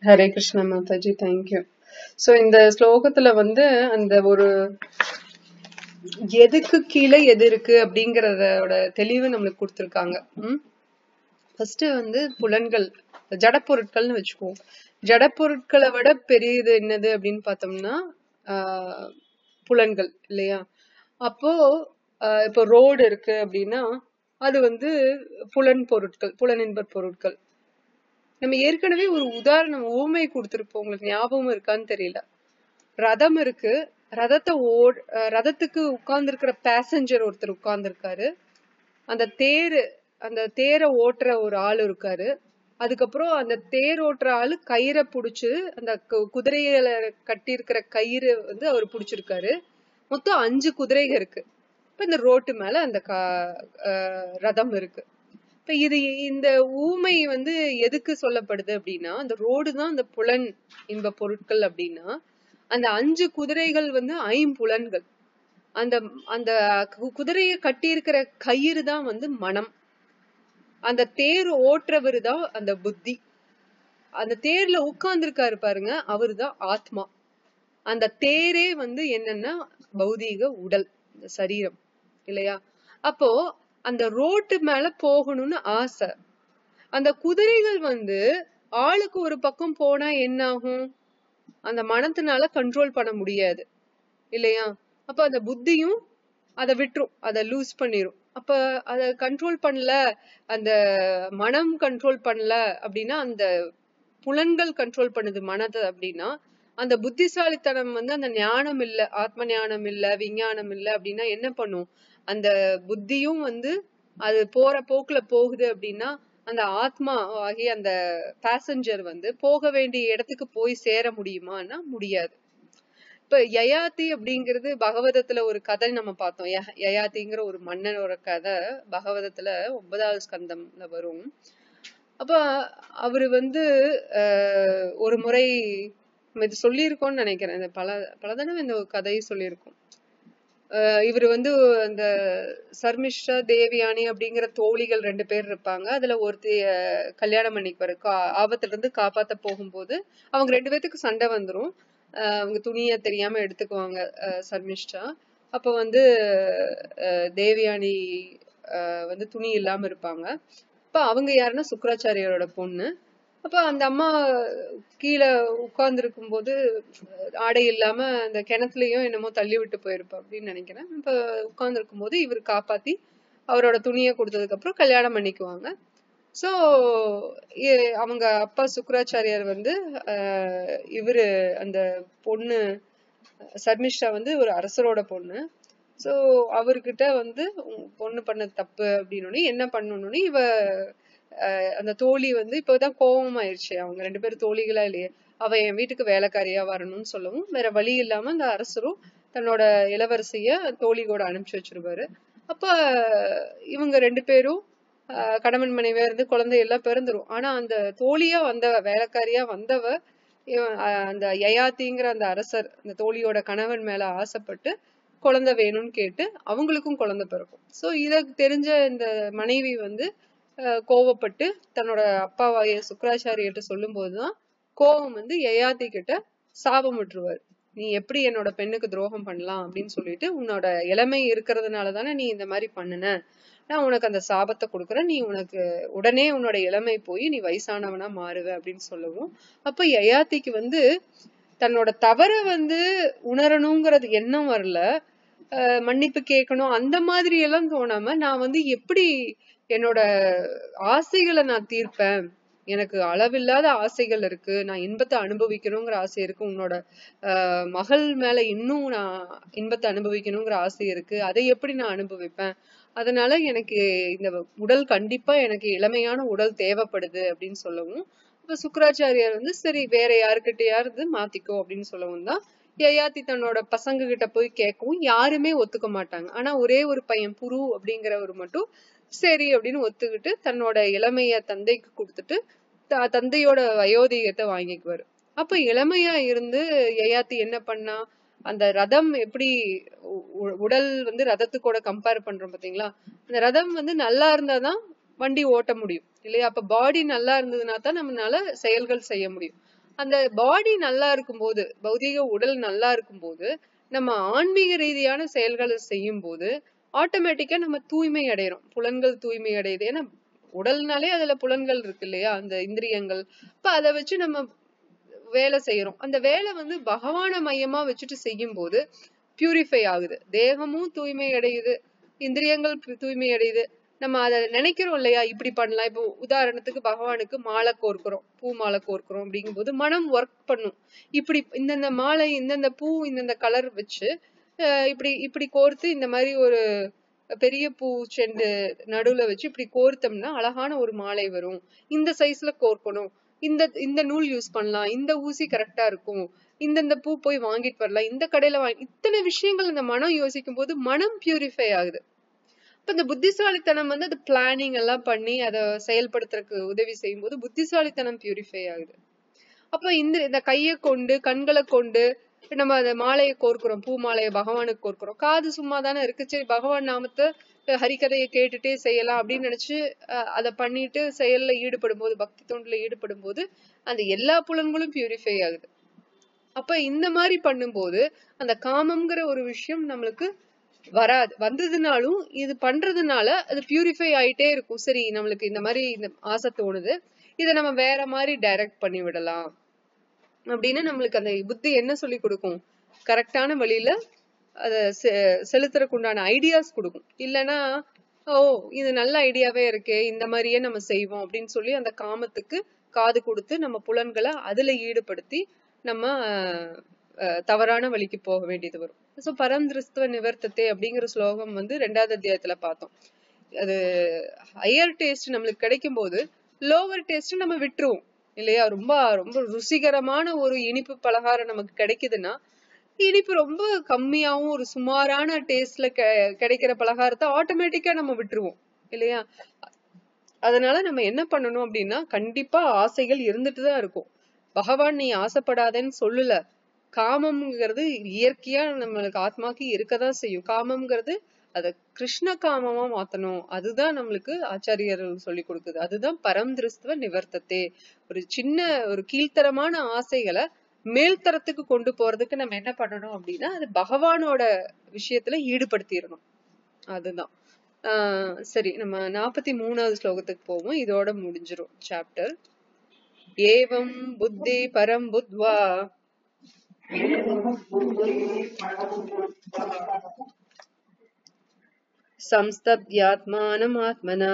ஹரே கிருஷ்ணா மாதாஜி, தேங்க்யூ. சோ இந்த ஸ்லோகத்துல அந்த ஒரு எதுக்கு கீழே எது இருக்கு அப்படிங்கறதோட தெளிவு நம்மளுக்கு கொடுத்திருக்காங்க. ஃபர்ஸ்ட் புலன்கள், ஜட பொருட்கள்னு வச்சுக்குவோம். ஜட பொருட்களை விட பெரியது என்னது அப்படின்னு பார்த்தோம்னா புலன்கள் இல்லையா? அப்போ இப்போ ரோடு இருக்கு அப்படின்னா அது புலன் பொருட்கள், புலனின்ப பொருட்கள். நம்ம ஏற்கனவே ஒரு உதாரணம் ஊமை கொடுத்திருப்போம், உங்களுக்கு ஞாபகம் இருக்கான்னு தெரியல. ரதம் இருக்கு, ரதத்துக்கு உட்கார்ந்து இருக்கிற பேசஞ்சர் ஒருத்தர் உட்கார்ந்து இருக்காரு. அந்த தேரை ஓட்டுற ஒரு ஆள் இருக்காரு. அதுக்கப்புறம் அந்த தேர் ஓட்டுற ஆளு கயிறை புடிச்சு, அந்த குதிரையில கட்டி இருக்கிற கயிறு அவர் புடிச்சிருக்காரு. மொத்தம் 5 குதிரைகள் இருக்கு. இப்ப இந்த ரோட்டு மேல அந்த ரதம் இருக்கு. இப்ப இந்த ஊமை எதுக்கு சொல்லப்படுது அப்படின்னா, அந்த ரோடு தான் அந்த புலன் இன்ப பொருட்கள் அப்படின்னா, அந்த 5 குதிரைகள் ஐம்புலன்கள். அந்த குதிரையை கட்டி இருக்கிற கயிறு தான் மனம். அந்த தேர் ஓட்டுறவரு தான் அந்த புத்தி. அந்த தேர்ல உட்கார்ந்து இருக்காரு பாருங்க, அவரு தான் ஆத்மா. அந்த தேரே என்னன்னா பௌதீக உடல், சரீரம் இல்லையா? அப்போ அந்த ரோட்டு மேல போகணும்னு ஆசை. அந்த குதிரைகள் ஆளுக்கு ஒரு பக்கம் போனா என்ன ஆகும்? அந்த மனத்தினால கண்ட்ரோல் பண்ண முடியாது இல்லையா? அப்ப அந்த புத்தியும் அதை விட்டுரும், அதை லூஸ் பண்ணிரும். அப்ப அத கண்ட்ரோல் பண்ணல, அந்த மனம் கண்ட்ரோல் பண்ணல அப்படின்னா, அந்த புலன்கள் கண்ட்ரோல் பண்ணுது மனதை அப்படின்னா, அந்த புத்திசாலித்தனம் அந்த ஞானம் இல்ல, ஆத்ம ஞானம் இல்ல, விஞ்ஞானம் இல்ல அப்படின்னா என்ன பண்ணும்? அந்த புத்தியும் அது போற போக்குல போகுது அப்படின்னா, அந்த ஆத்மா ஆகிய அந்த பேசஞ்சர் போக வேண்டிய இடத்துக்கு போய் சேர முடியுமான்னா முடியாது. இப்ப யயாதி அப்படிங்கிறது பகவதத்துல ஒரு கதை நம்ம பார்த்தோம். யயாதிங்கிற ஒரு மன்னனோட கதை பகவதத்துல 9வது ஸ்கந்தம்ல வரும். அப்ப அவரு ஒரு முறை இது சொல்லியிருக்கோம்னு நினைக்கிறேன், பல தடவை இந்த கதையை சொல்லியிருக்கோம். இவரு அந்த சர்மிஷ்ரா தேவியானி அப்படிங்கிற தோழிகள் 2 பேர் இருப்பாங்க. அதுல ஒருத்தி கல்யாணம் பண்ணிக்குவாரு. ஆபத்துல இருந்து காப்பாத்த போகும்போது அவங்க 2 பேத்துக்கு சண்டை வந்துரும். அவங்க துணிய தெரியாம எடுத்துக்குவாங்க சர்மிஷ்ரா. அப்ப தேவியானி துணி இல்லாம இருப்பாங்க. அப்ப அவங்க யாருன்னா சுக்கராச்சாரியாரோட பொண்ணு. அப்ப அந்த அம்மா கீழே உட்கார்ந்து இருக்கும் போது ஆடை இல்லாம அந்த கிணத்துலயும் என்னமோ தள்ளி விட்டு போயிருப்பா அப்படின்னு நினைக்கிறேன். இப்ப உட்கார்ந்து இருக்கும் போது இவர் காப்பாத்தி அவரோட துணியை கொடுத்ததுக்கு அப்புறம் கல்யாணம் பண்ணிக்குவாங்க. சோ அவங்க அப்பா சுக்கராச்சாரியார் இவரு அந்த பொண்ணு சர்மிஷ்ரா ஒரு அரசரோட பொண்ணு. சோ அவர்கிட்ட பொண்ணு பண்ண தப்பு அப்படின்னு என்ன பண்ணணும்னு இவ அந்த தோழி வந்து இப்பதான் கோபம் ஆயிடுச்சு, அவங்க 2 பேரும் தோழிகளா இல்லையே, அவ என் வீட்டுக்கு வேலைக்காரியா வரணும்னு சொல்லவும் வேற வழி இல்லாம அந்த அரசரும் தன்னோட இளவரசிய தோழி கூட அனுப்பிச்சு வச்சிருவாரு. அப்ப இவங்க 2 பேரும் கணவன் மனைவியா இருந்து குழந்தை எல்லாம் பிறந்துரும். ஆனா அந்த தோழியா வந்தவ, வேலைக்காரியா வந்தவ, அந்த யயாதிங்கிற அந்த அரசர் அந்த தோழியோட கணவன் மேல ஆசைப்பட்டு குழந்தை வேணும்னு கேட்டு அவங்களுக்கும் குழந்தை பிறக்கும். சோ இத தெரிஞ்ச இந்த மனைவி வந்து கோவப்பட்டு தன்னோட அப்பாவாய சுக்ராச்சாரியர்கிட்ட சொல்லும் போதுதான் கோவம் வந்து யயாதி கிட்ட சாபம் விட்டுருவாரு. நீ எப்படி என்னோட பெண்ணுக்கு துரோகம் பண்ணலாம் அப்படின்னு சொல்லிட்டு, உன்னோட இளமை இருக்கிறதுனால தானே நீ இந்த மாதிரி பண்ணுன, நான் உனக்கு அந்த சாபத்தை கொடுக்குறேன், நீ உனக்கு உடனே உன்னோட இளமை போய் நீ வயசானவனா மாறுவ அப்படின்னு சொல்லவும், அப்ப யயாதிக்கு வந்து தன்னோட தவற வந்து உணரணுங்கிறது எண்ணம் வரல, மன்னிப்பு கேட்கணும் அந்த மாதிரி எல்லாம் தோணாம, நான் வந்து எப்படி என்னோட ஆசைகளை நான் தீர்ப்பேன், எனக்கு அளவில்லாத ஆசைகள் இருக்கு, நான் இன்பத்தை அனுபவிக்கணுங்கிற ஆசை இருக்கு, உன்னோட மகள் மேல இன்னும் நான் இன்பத்தை அனுபவிக்கணுங்கிற ஆசை இருக்கு, அதை எப்படி நான் அனுபவிப்பேன், அதனால எனக்கு இந்த உடல் கண்டிப்பா எனக்கு இளமையான உடல் தேவைப்படுது அப்படின்னு சொல்லவும், இப்ப சுக்கராச்சாரியார் வந்து சரி வேற யாருக்கிட்டையாவது மாத்திக்கோ அப்படின்னு சொல்லவும் தான் யயாதி தன்னோட பசங்க கிட்ட போய் கேட்கவும் யாருமே ஒத்துக்க மாட்டாங்க. ஆனா ஒரே ஒரு பையன் புரு அப்படிங்கிறவர் மட்டும் சரி அப்படின்னு ஒத்துக்கிட்டு தன்னோட இளமைய தந்தைக்கு கொடுத்துட்டு தந்தையோட வயோதிகத்தை வாங்கிக்குவாரு. அப்ப இளமையா இருந்து யயாதி என்ன பண்ணா, அந்த ரதம் எப்படி உடல் வந்து ரதத்துக்கூட கம்பேர் பண்றோம் பாத்தீங்களா, அந்த ரதம் வந்து நல்லா இருந்தாதான் வண்டி ஓட்ட முடியும் இல்லையா, அப்ப பாடி நல்லா இருந்ததுன்னா தான் நம்மளால செயல்கள் செய்ய முடியும். அந்த பாடி நல்லா இருக்கும்போது, பௌதீக உடல் நல்லா இருக்கும்போது நம்ம ஆன்மீக ரீதியான செயல்களை செய்யும் போது ஆட்டோமேட்டிக்கா நம்ம தூய்மை அடைகிறோம், புலன்கள் தூய்மை அடையுது. ஏன்னா உடல்னாலே அதுல புலன்கள் இருக்கு இல்லையா, அந்த இந்திரியங்கள். இப்ப அதை வச்சு நம்ம வேலை செய்யறோம். அந்த வேலை வந்து பகவான மையமா வச்சுட்டு செய்யும் போது பியூரிஃபை ஆகுது, தேகமும் தூய்மை அடையுது, இந்திரியங்கள் தூய்மை அடையுது. நம்ம அதை நினைக்கிறோம் இல்லையா, இப்படி பண்ணலாம். இப்போ உதாரணத்துக்கு பகவானுக்கு மாலை கோர்க்கிறோம், பூ மாலை கோர்க்கிறோம் அப்படிங்கும் போது மனம் ஒர்க் பண்ணும், இப்படி இந்தந்த மாலை இந்தந்த பூ இந்தந்த கலர் வச்சு இப்படி இப்படி கோர்த்து இந்த மாதிரி ஒரு பெரிய பூ செண்டு நடுவுல வச்சு இப்படி கோர்த்தோம்னா அழகான ஒரு மாலை வரும், இந்த சைஸ்ல கோர்க்கணும், இந்த இந்த நூல் யூஸ் பண்ணலாம், இந்த ஊசி கரெக்டா இருக்கும், இந்தந்த பூ போய் வாங்கிட்டு வரலாம், இந்த கடையில இத்தனை விஷயங்கள் இந்த மனம் யோசிக்கும் போது மனம் பியூரிஃபை ஆகுது. இப்ப இந்த புத்திசாலித்தனம் வந்து அது பிளானிங் எல்லாம் பண்ணி அதை செயல்படுத்துறதுக்கு உதவி செய்யும் போது புத்திசாலித்தனம் பியூரிஃபை ஆகுது. அப்ப இந்த கையை கொண்டு கண்களை கொண்டு நம்ம அந்த மாலையை கோர்க்கிறோம், பூ மாலையை பகவானுக்கு கோர்க்கிறோம், காது சும்மா தானே இருக்கு, சரி பகவான் நாமத்தை ஹரிகதையை கேட்டுட்டே செய்யலாம் அப்படின்னு நினைச்சு அதை பண்ணிட்டு செயல்ல ஈடுபடும் போது, பக்தி தொண்டுல ஈடுபடும் போது அந்த எல்லா புலன்களும் பியூரிஃபை ஆகுது. அப்ப இந்த மாதிரி பண்ணும்போது அந்த காமம்ங்கிற ஒரு விஷயம் நம்மளுக்கு வராது, வந்ததுனாலும் இது பண்றதுனால அது பியூரிஃபை ஆயிட்டே இருக்கும். சரி நம்மளுக்கு இந்த மாதிரி இந்த ஆசை தோணுது, இதை நம்ம வேற மாதிரி டைரக்ட் பண்ணி விடலாம் அப்படின்னு நம்மளுக்கு அந்த புத்தி என்ன சொல்லி கொடுக்கும், கரெக்டான வழியில அத செலுத்துறதுக்கு உண்டான ஐடியாஸ் கொடுக்கும். இல்லைன்னா ஓ இது நல்ல ஐடியாவே இருக்கே, இந்த மாதிரியே நம்ம செய்வோம் அப்படின்னு சொல்லி அந்த காமத்துக்கு காது கொடுத்து நம்ம புலன்களை அதுல ஈடுபடுத்தி நம்ம தவறான வழிக்கு போக வேண்டியது வரும். சோ பரம் திருஷ்டுவ நிவர்த்தத்தை அப்படிங்கிற ஸ்லோகம் வந்து 2வது அத்தியாயத்துல பார்த்தோம். அது ஹையர் டேஸ்ட் நம்மளுக்கு கிடைக்கும் போது லோவர் டேஸ்ட் நம்ம விட்டுருவோம் இல்லையா. ரொம்ப ரொம்ப ருசிகரமான ஒரு இனிப்பு பலகாரம் நமக்கு கிடைக்குதுன்னா இனிப்பு ரொம்ப கம்மியாவும் ஒரு சுமாரான டேஸ்ட்ல கிடைக்கிற பலகாரத்தை ஆட்டோமேட்டிக்கா நம்ம விட்டுருவோம் இல்லையா. அதனால நம்ம என்ன பண்ணணும் அப்படின்னா, கண்டிப்பா ஆசைகள் இருந்துட்டுதான் இருக்கும். பகவான் நீ ஆசைப்படாதேன்னு சொல்லல, காமம்ங்கிறது இயற்கையா நம்மளுக்கு ஆத்மாக்கு இருக்கதான் செய்யும். காமம்ங்கிறது அத கிருஷ்ண காமமா மாத்தணும், அதுதான் நம்மளுக்கு ஆச்சாரியர்கள் சொல்லி கொடுக்குது. அதுதான் பரம் திருஷ்டுவ நிவர்த்தத்தே. ஒரு சின்ன ஒரு கீழ்த்தரமான ஆசைகளை மேல்தரத்துக்கு கொண்டு போறதுக்கு நம்ம என்ன பண்ணணும் அப்படின்னா, அது பகவானோட விஷயத்துல ஈடுபடுத்திடணும். அதுதான். சரி, நம்ம 43வது ஸ்லோகத்துக்கு போவோம், இதோட முடிஞ்சிரும் சாப்டர். ஏவம் புத்தி பரம் புத்வா சம்ஸ்தப்யாத்மானம் ஆத்மனா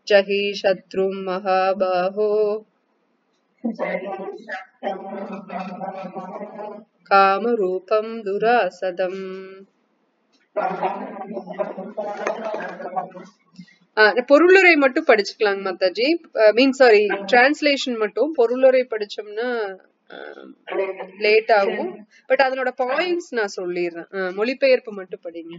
ஜஹி சத்ரும் மகாபாஹோ காமரூபம் துராசதம். பொருளுரை மட்டும் படிச்சுக்கலாங்க மாதாஜி. சாரி, டிரான்ஸ்லேஷன் மட்டும். பொருளுரை படிச்சோம்னா லேட் ஆகும். பட் அதனோட பாயிண்ட்ஸ் நான் சொல்லிடுறேன். மொழிபெயர்ப்பு மட்டும் படிங்க.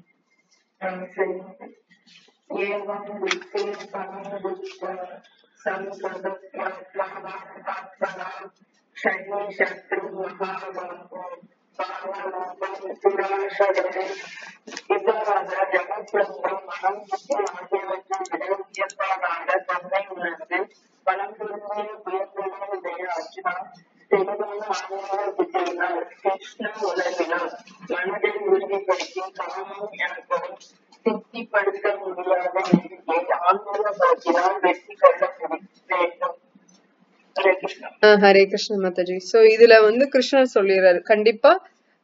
ஹரே கிருஷ்ண மாதாஜி. சோ இதுல கிருஷ்ணர் சொல்லிடுறாரு, கண்டிப்பா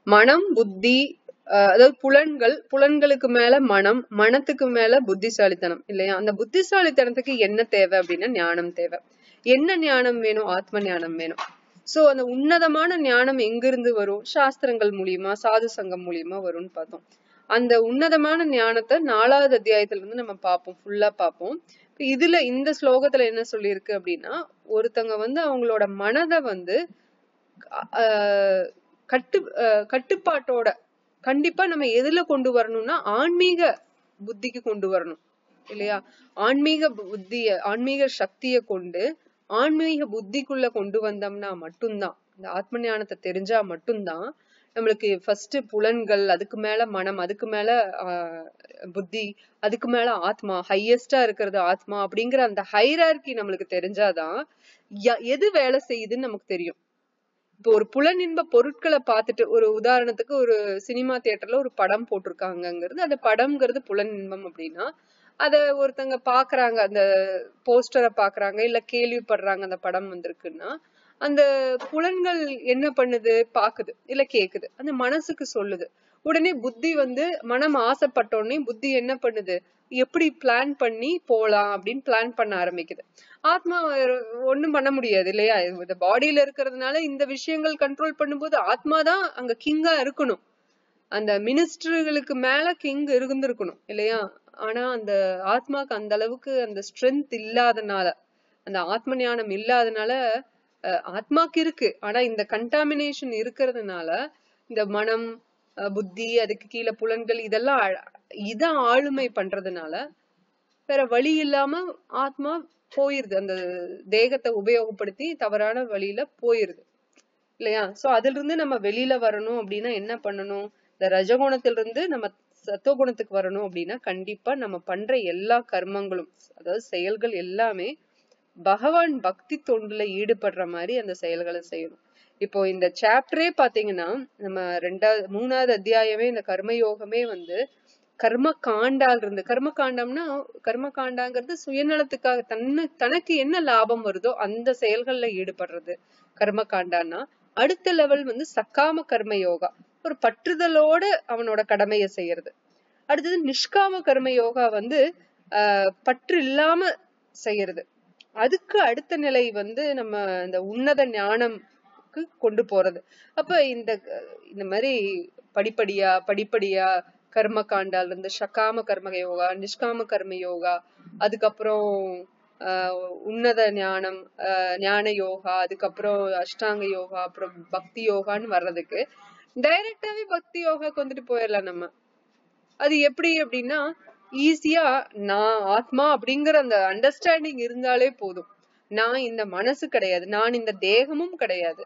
மனம், புத்தி, அதாவது புலன்களுக்கு மேல மனம், மனத்துக்கு மேல புத்திசாலித்தனம் இல்லையா? அந்த புத்திசாலித்தனத்துக்கு என்ன தேவை அப்படின்னா ஞானம் தேவை. என்ன ஞானம் வேணும்? ஆத்ம ஞானம் வேணும். சோ அந்த உன்னதமான ஞானம் எங்கிருந்து வரும்? சாஸ்திரங்கள் மூலியமா, சாது சங்கம் மூலியமா வரும்னு பார்த்தோம். அந்த உன்னதமான ஞானத்தை 4வது அத்தியாயத்துல நம்ம பார்ப்போம், ஃபுல்லா பார்ப்போம். இதுல இந்த ஸ்லோகத்துல என்ன சொல்லியிருக்கு அப்படின்னா, ஒருத்தங்க அவங்களோட மனதை கட்டுப்பாட்டோட கண்டிப்பா நம்ம எதுல கொண்டு வரணும்னா ஆன்மீக புத்திக்கு கொண்டு வரணும் இல்லையா? ஆன்மீக சக்திய கொண்டு ஆன்மீக புத்திக்குள்ள கொண்டு வந்தோம்னா மட்டும்தான், இந்த ஆத்ம ஞானத்தை தெரிஞ்சா மட்டும்தான் நம்மளுக்கு ஃபர்ஸ்ட் புலன்கள், அதுக்கு மேல மனம், அதுக்கு மேல புத்தி, அதுக்கு மேல ஆத்மா, ஹையஸ்டா இருக்கிறது ஆத்மா அப்படிங்கிற அந்த ஹைரார்கி நம்மளுக்கு தெரிஞ்சாதான் எது வேலை செய்யுதுன்னு நமக்கு தெரியும். இப்போ ஒரு புலனின்ப பொருட்களை பார்த்துட்டு, ஒரு உதாரணத்துக்கு ஒரு சினிமா தியேட்டர்ல ஒரு படம் போட்டிருக்காங்கிறது, அந்த படம்ங்கிறது புலனின்பம் அப்படின்னா, அத ஒருத்தங்க பாக்குறாங்க, அந்த போஸ்டரை பாக்குறாங்க, இல்ல கேள்விப்படுறாங்க அந்த படம் வந்திருக்குன்னா, அந்த புலன்கள் என்ன பண்ணுது? பாக்குது இல்ல கேக்குது, அந்த மனசுக்கு சொல்லுது. உடனே புத்தி மனம் ஆசைப்பட்ட உடனே புத்தி என்ன பண்ணுது? எப்படி பிளான் பண்ணி போலாம் அப்படின்னு பிளான் பண்ண ஆரம்பிக்குது. ஆத்மா ஒண்ணும் பண்ண முடியாது இல்லையா? இந்த பாடியில இருக்கிறதுனால இந்த விஷயங்கள் கண்ட்ரோல் பண்ணும்போது ஆத்மாதான் அங்க கிங்கா இருக்கணும். அந்த மினிஸ்டர்களுக்கு மேல கிங் இருந்திருக்கணும் இல்லையா? ஆனா அந்த ஆத்மாக்கு அந்த அளவுக்கு அந்த ஸ்ட்ரென்த் இல்லாதனால, அந்த ஆத்ம ஞானம் இல்லாதனால, ஆத்மாக்கு இருக்கு, ஆனா இந்த கண்டாமினேஷன் இருக்கிறதுனால இந்த மனம், புத்தி, அதுக்கு கீழே புலன்கள், இதெல்லாம் இதான் ஆளுமை பண்றதுனால வேற வழி இல்லாம ஆத்மா போயிருது, அந்த தேகத்தை உபயோகப்படுத்தி தவறான வழியில போயிருது இல்லையா? சோ அதுல இருந்து நம்ம வெளியில வரணும் அப்படின்னா என்ன பண்ணணும்? இந்த ரஜகுணத்திலிருந்து நம்ம சத்துவகுணத்துக்கு வரணும் அப்படின்னா கண்டிப்பா நம்ம பண்ற எல்லா கர்மங்களும், அதாவது செயல்கள் எல்லாமே பகவான் பக்தி தொண்டுல ஈடுபடுற மாதிரி அந்த செயல்களை செய்யணும். இப்போ இந்த சாப்டரே பாத்தீங்கன்னா, நம்ம 3வது அத்தியாயமே இந்த கர்மயோகமே கர்ம காண்டால் இருந்து, கர்ம காண்டம்னா, கர்ம காண்டாங்கிறது சுயநலத்துக்காக தனக்கு என்ன லாபம் வருதோ அந்த செயல்கள்ல ஈடுபடுறது கர்ம காண்டான்னா. அடுத்த லெவல் சக்காம கர்ம யோகா, ஒரு பற்றுதலோட அவனோட கடமையை செய்யறது. அடுத்தது நிஷ்காம கர்ம யோகா, பற்று இல்லாம செய்யறது. அதுக்கு அடுத்த நிலை நம்ம இந்த உன்னத ஞானம்க்கு கொண்டு போறது. அப்ப இந்த மாதிரி படிப்படியா கர்ம காண்டால இருந்து சக்காம கர்ம யோகா, நிஷ்காம கர்ம யோகா, அதுக்கப்புறம் உன்னத ஞானம், ஞான யோகா, அதுக்கப்புறம் அஷ்டாங்க யோகா, அப்புறம் பக்தி யோகான்னு வர்றதுக்கு டைரக்டாவே பக்தி யோகாக்கு போயிடலாம் நம்ம. அது எப்படி அப்படின்னா, ஈஸியா நான் ஆத்மா அப்படிங்கிற அந்த அண்டர்ஸ்டாண்டிங் இருந்தாலே போதும். நான் இந்த மனசு கிடையாது, நான் இந்த தேகமும் கிடையாது,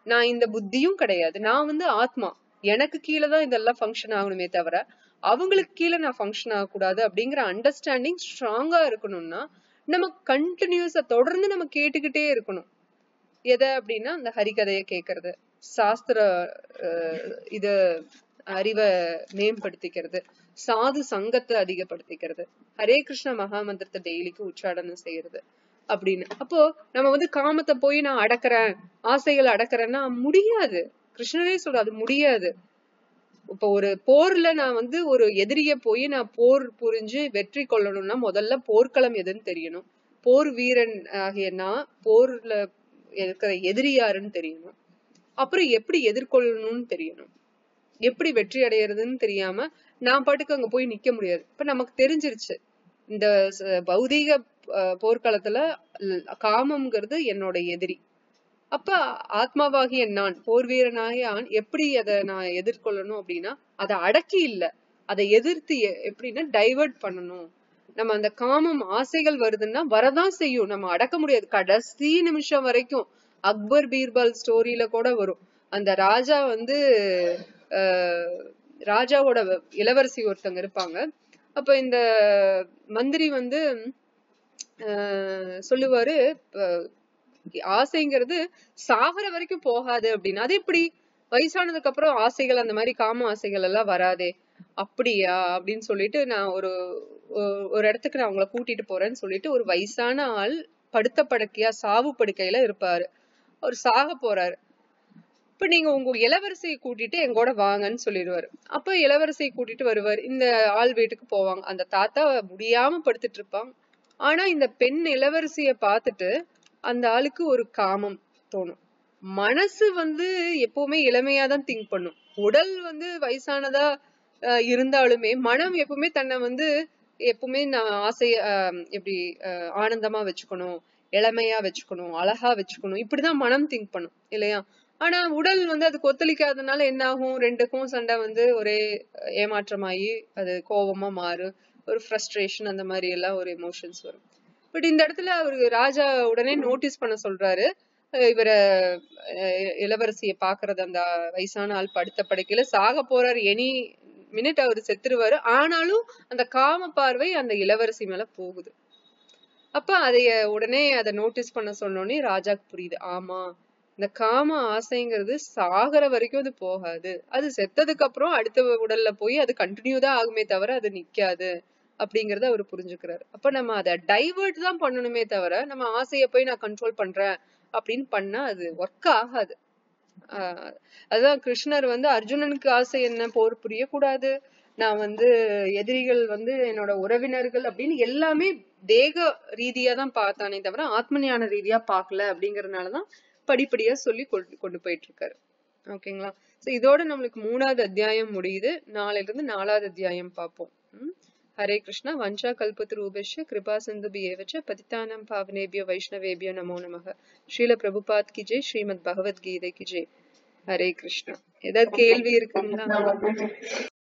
நான் இந்த புத்தியும் கிடையாது, நான் ஆத்மா, எனக்கு கீழேதான் இதெல்லாம் ஃபங்க்ஷன் ஆகணுமே தவிர அவங்களுக்கு கீழே நான் ஃபங்க்ஷன் ஆகக்கூடாது அப்படிங்கிற அண்டர்ஸ்டாண்டிங் ஸ்ட்ராங்கா இருக்கணும்னா நம்ம கண்டினியூஸா தொடர்ந்து நம்ம கேட்டுக்கிட்டே இருக்கணும். எதை அப்படின்னா, அந்த ஹரிகதையை கேட்கறது, சாஸ்திர இத அறிவை மேம்படுத்திக்கிறது, சாது சங்கத்தை அதிகப்படுத்திக்கிறது, ஹரே கிருஷ்ண மகாமந்திரத்தை டெய்லிக்கு உச்சாடனம் செய்யறது அப்படின்னு. அப்போ நம்ம காமத்தை போய் நான் அடக்குறேன், ஆசைகளை அடக்குறேன்னா முடியாது. கிருஷ்ணரே சொல்றாரு முடியாது. இப்ப ஒரு போர்ல நான் ஒரு எதிரிய போய் நான் போர் புரிஞ்சு வெற்றி கொள்ளணும்னா முதல்ல போர்க்களம் எதுன்னு தெரியணும், போர் வீரன் ஆகிய நான் போர்ல இருக்கிற எதிரி யாருன்னு தெரியணும், அப்புறம் எப்படி எதிர்கொள்ளணும்னு தெரியணும். எப்படி வெற்றி அடையறதுன்னு தெரியாம நான் பாட்டுக்கு அங்க போய் நிக்க முடியாது. இப்ப நமக்கு தெரிஞ்சிருச்சு இந்த பௌதீக போர்க்களத்துல காமம்ங்கிறது என்னோட எதிரி. அப்ப ஆத்மாவாகிய நான், போர் வீரனாகிய ஆண் எப்படி அதை நான் எதிர்கொள்ளணும் அப்படின்னா, அதை அடக்கி இல்ல, அதை எதிர்த்து எப்படின்னா டைவர்ட் பண்ணணும். நம்ம அந்த காமம் ஆசைகள் வருதுன்னா வரதான் செய்யும், நம்ம அடக்க முடியாது. கடைசி நிமிஷம் வரைக்கும் அக்பர் பீர்பால் ஸ்டோரியில கூட வரும். அந்த ராஜா வந்து ராஜாவோட இளவரசி ஒருத்தங்க இருப்பாங்க. அப்ப இந்த மந்திரி வந்து சொல்லுவாரு, ஆசைங்கிறது சாகர வரைக்கும் போகாது அப்படின்னு. அது எப்படி வயசானதுக்கு அப்புறம் ஆசைகள், அந்த மாதிரி காம ஆசைகள் எல்லாம் வராதே, அப்படியா அப்படின்னு சொல்லிட்டு நான் ஒரு இடத்துக்கு நான் உங்களை கூட்டிட்டு போறேன்னு சொல்லிட்டு ஒரு வயசான ஆள் படுத்த படுக்கையா சாவு படுக்கையில இருப்பாரு. அவர் சாக போறாரு. இப்ப நீங்க உங்க இளவரசியை கூட்டிட்டு எங்கூட வாங்கன்னு சொல்லிடுவாரு. அப்ப இளவரசியை கூட்டிட்டு வருவாரு. இந்த ஆள் வீட்டுக்கு போவாங்க. அந்த தாத்தா முடியாம படுத்துட்டு இருப்பாங்க. ஆனா இந்த பெண் இளவரசிய பாத்துட்டு அந்த ஆளுக்கு ஒரு காமம் தோணும். மனசு வந்து எப்பவுமே இளமையாதான் திங்க் பண்ணும். உடல் வந்து வயசானதா இருந்தாலுமே மனம் எப்பவுமே தன்னை வந்து எப்பவுமே நான் ஆசைய எப்படி ஆனந்தமா வச்சுக்கணும், இளமையா வச்சுக்கணும், அழகா வச்சுக்கணும், இப்படிதான் மனம் திங்க் பண்ணும் இல்லையா? ஆனா உடல் வந்து அதுக்கு ஒத்துழைக்காதனால என்ன ஆகும், ரெண்டுக்கும் சண்டை வந்து ஒரே ஏமாற்றமாயி அது கோபமா மாறும், ஒரு ஃப்ரஸ்ட்ரேஷன், அந்த மாதிரி எல்லாம் ஒரு எமோஷன்ஸ் வரும். பட் இந்த இடத்துல அவரு ராஜா உடனே நோட்டீஸ் பண்ண சொல்றாரு. இவர இளவரசிய பாக்குறது, அந்த வயசான ஆள் படுத்த படுக்கையில சாக போறாரு, எனி மினிட் அவரு செத்துருவாரு. ஆனாலும் அந்த காம பார்வை அந்த இளவரசி மேல போகுது. அப்ப அதைய உடனே அதை நோட்டீஸ் பண்ண சொன்னோடனே ராஜாக்கு புரியுது, ஆமா இந்த காம ஆசைங்கிறது சாகர வரைக்கும் அது போகாது, அது செத்ததுக்கு அப்புறம் அடுத்த உடல்ல போய் அது கண்டினியூ தான் ஆகுமே தவிர அது நிக்காது அப்படிங்கறத அவரு புரிஞ்சுக்கிறாரு. அப்ப நம்ம அதை டைவர்ட் தான் பண்ணணுமே தவிர நம்ம ஆசைய போய் நான் கண்ட்ரோல் பண்றேன் அப்படின்னு பண்ணா அது ஒர்க் ஆகாது. அதுதான் கிருஷ்ணர் வந்து அர்ஜுனனுக்கு ஆசை என்ன, போர் புரியக்கூடாது, நான் வந்து எதிரிகள் வந்து என்னோட உறவினர்கள் அப்படின்னு எல்லாமே தேக ரீதியா தான் பார்த்தானே தவிர ஆத்ம ஞான ரீதியா பார்க்கல. அப்படிங்கறதுனாலதான் படிப்படியா சொல்லி கொண்டு போயிட்டு இருக்காரு. ஓகேங்களா? சோ இதோட நம்மளுக்கு 3வது அத்தியாயம் முடியுது. நாளையில இருந்து 4வது அத்தியாயம் பார்ப்போம். ஹரே கிருஷ்ணா. வஞ்சா கல்பத்ரூபஸ்ய கிருபா சிந்துபியேவச்ச பதிதானம் பாவனேபியோ வைஷ்ணவேபியோ நமோ நமः. ஸ்ரீல பிரபுபாத் கி ஜெய். ஸ்ரீமத் பகவத்கீதை கி ஜெய். ஹரே கிருஷ்ணா. ஏதாவது கேள்வி இருக்குங்களா?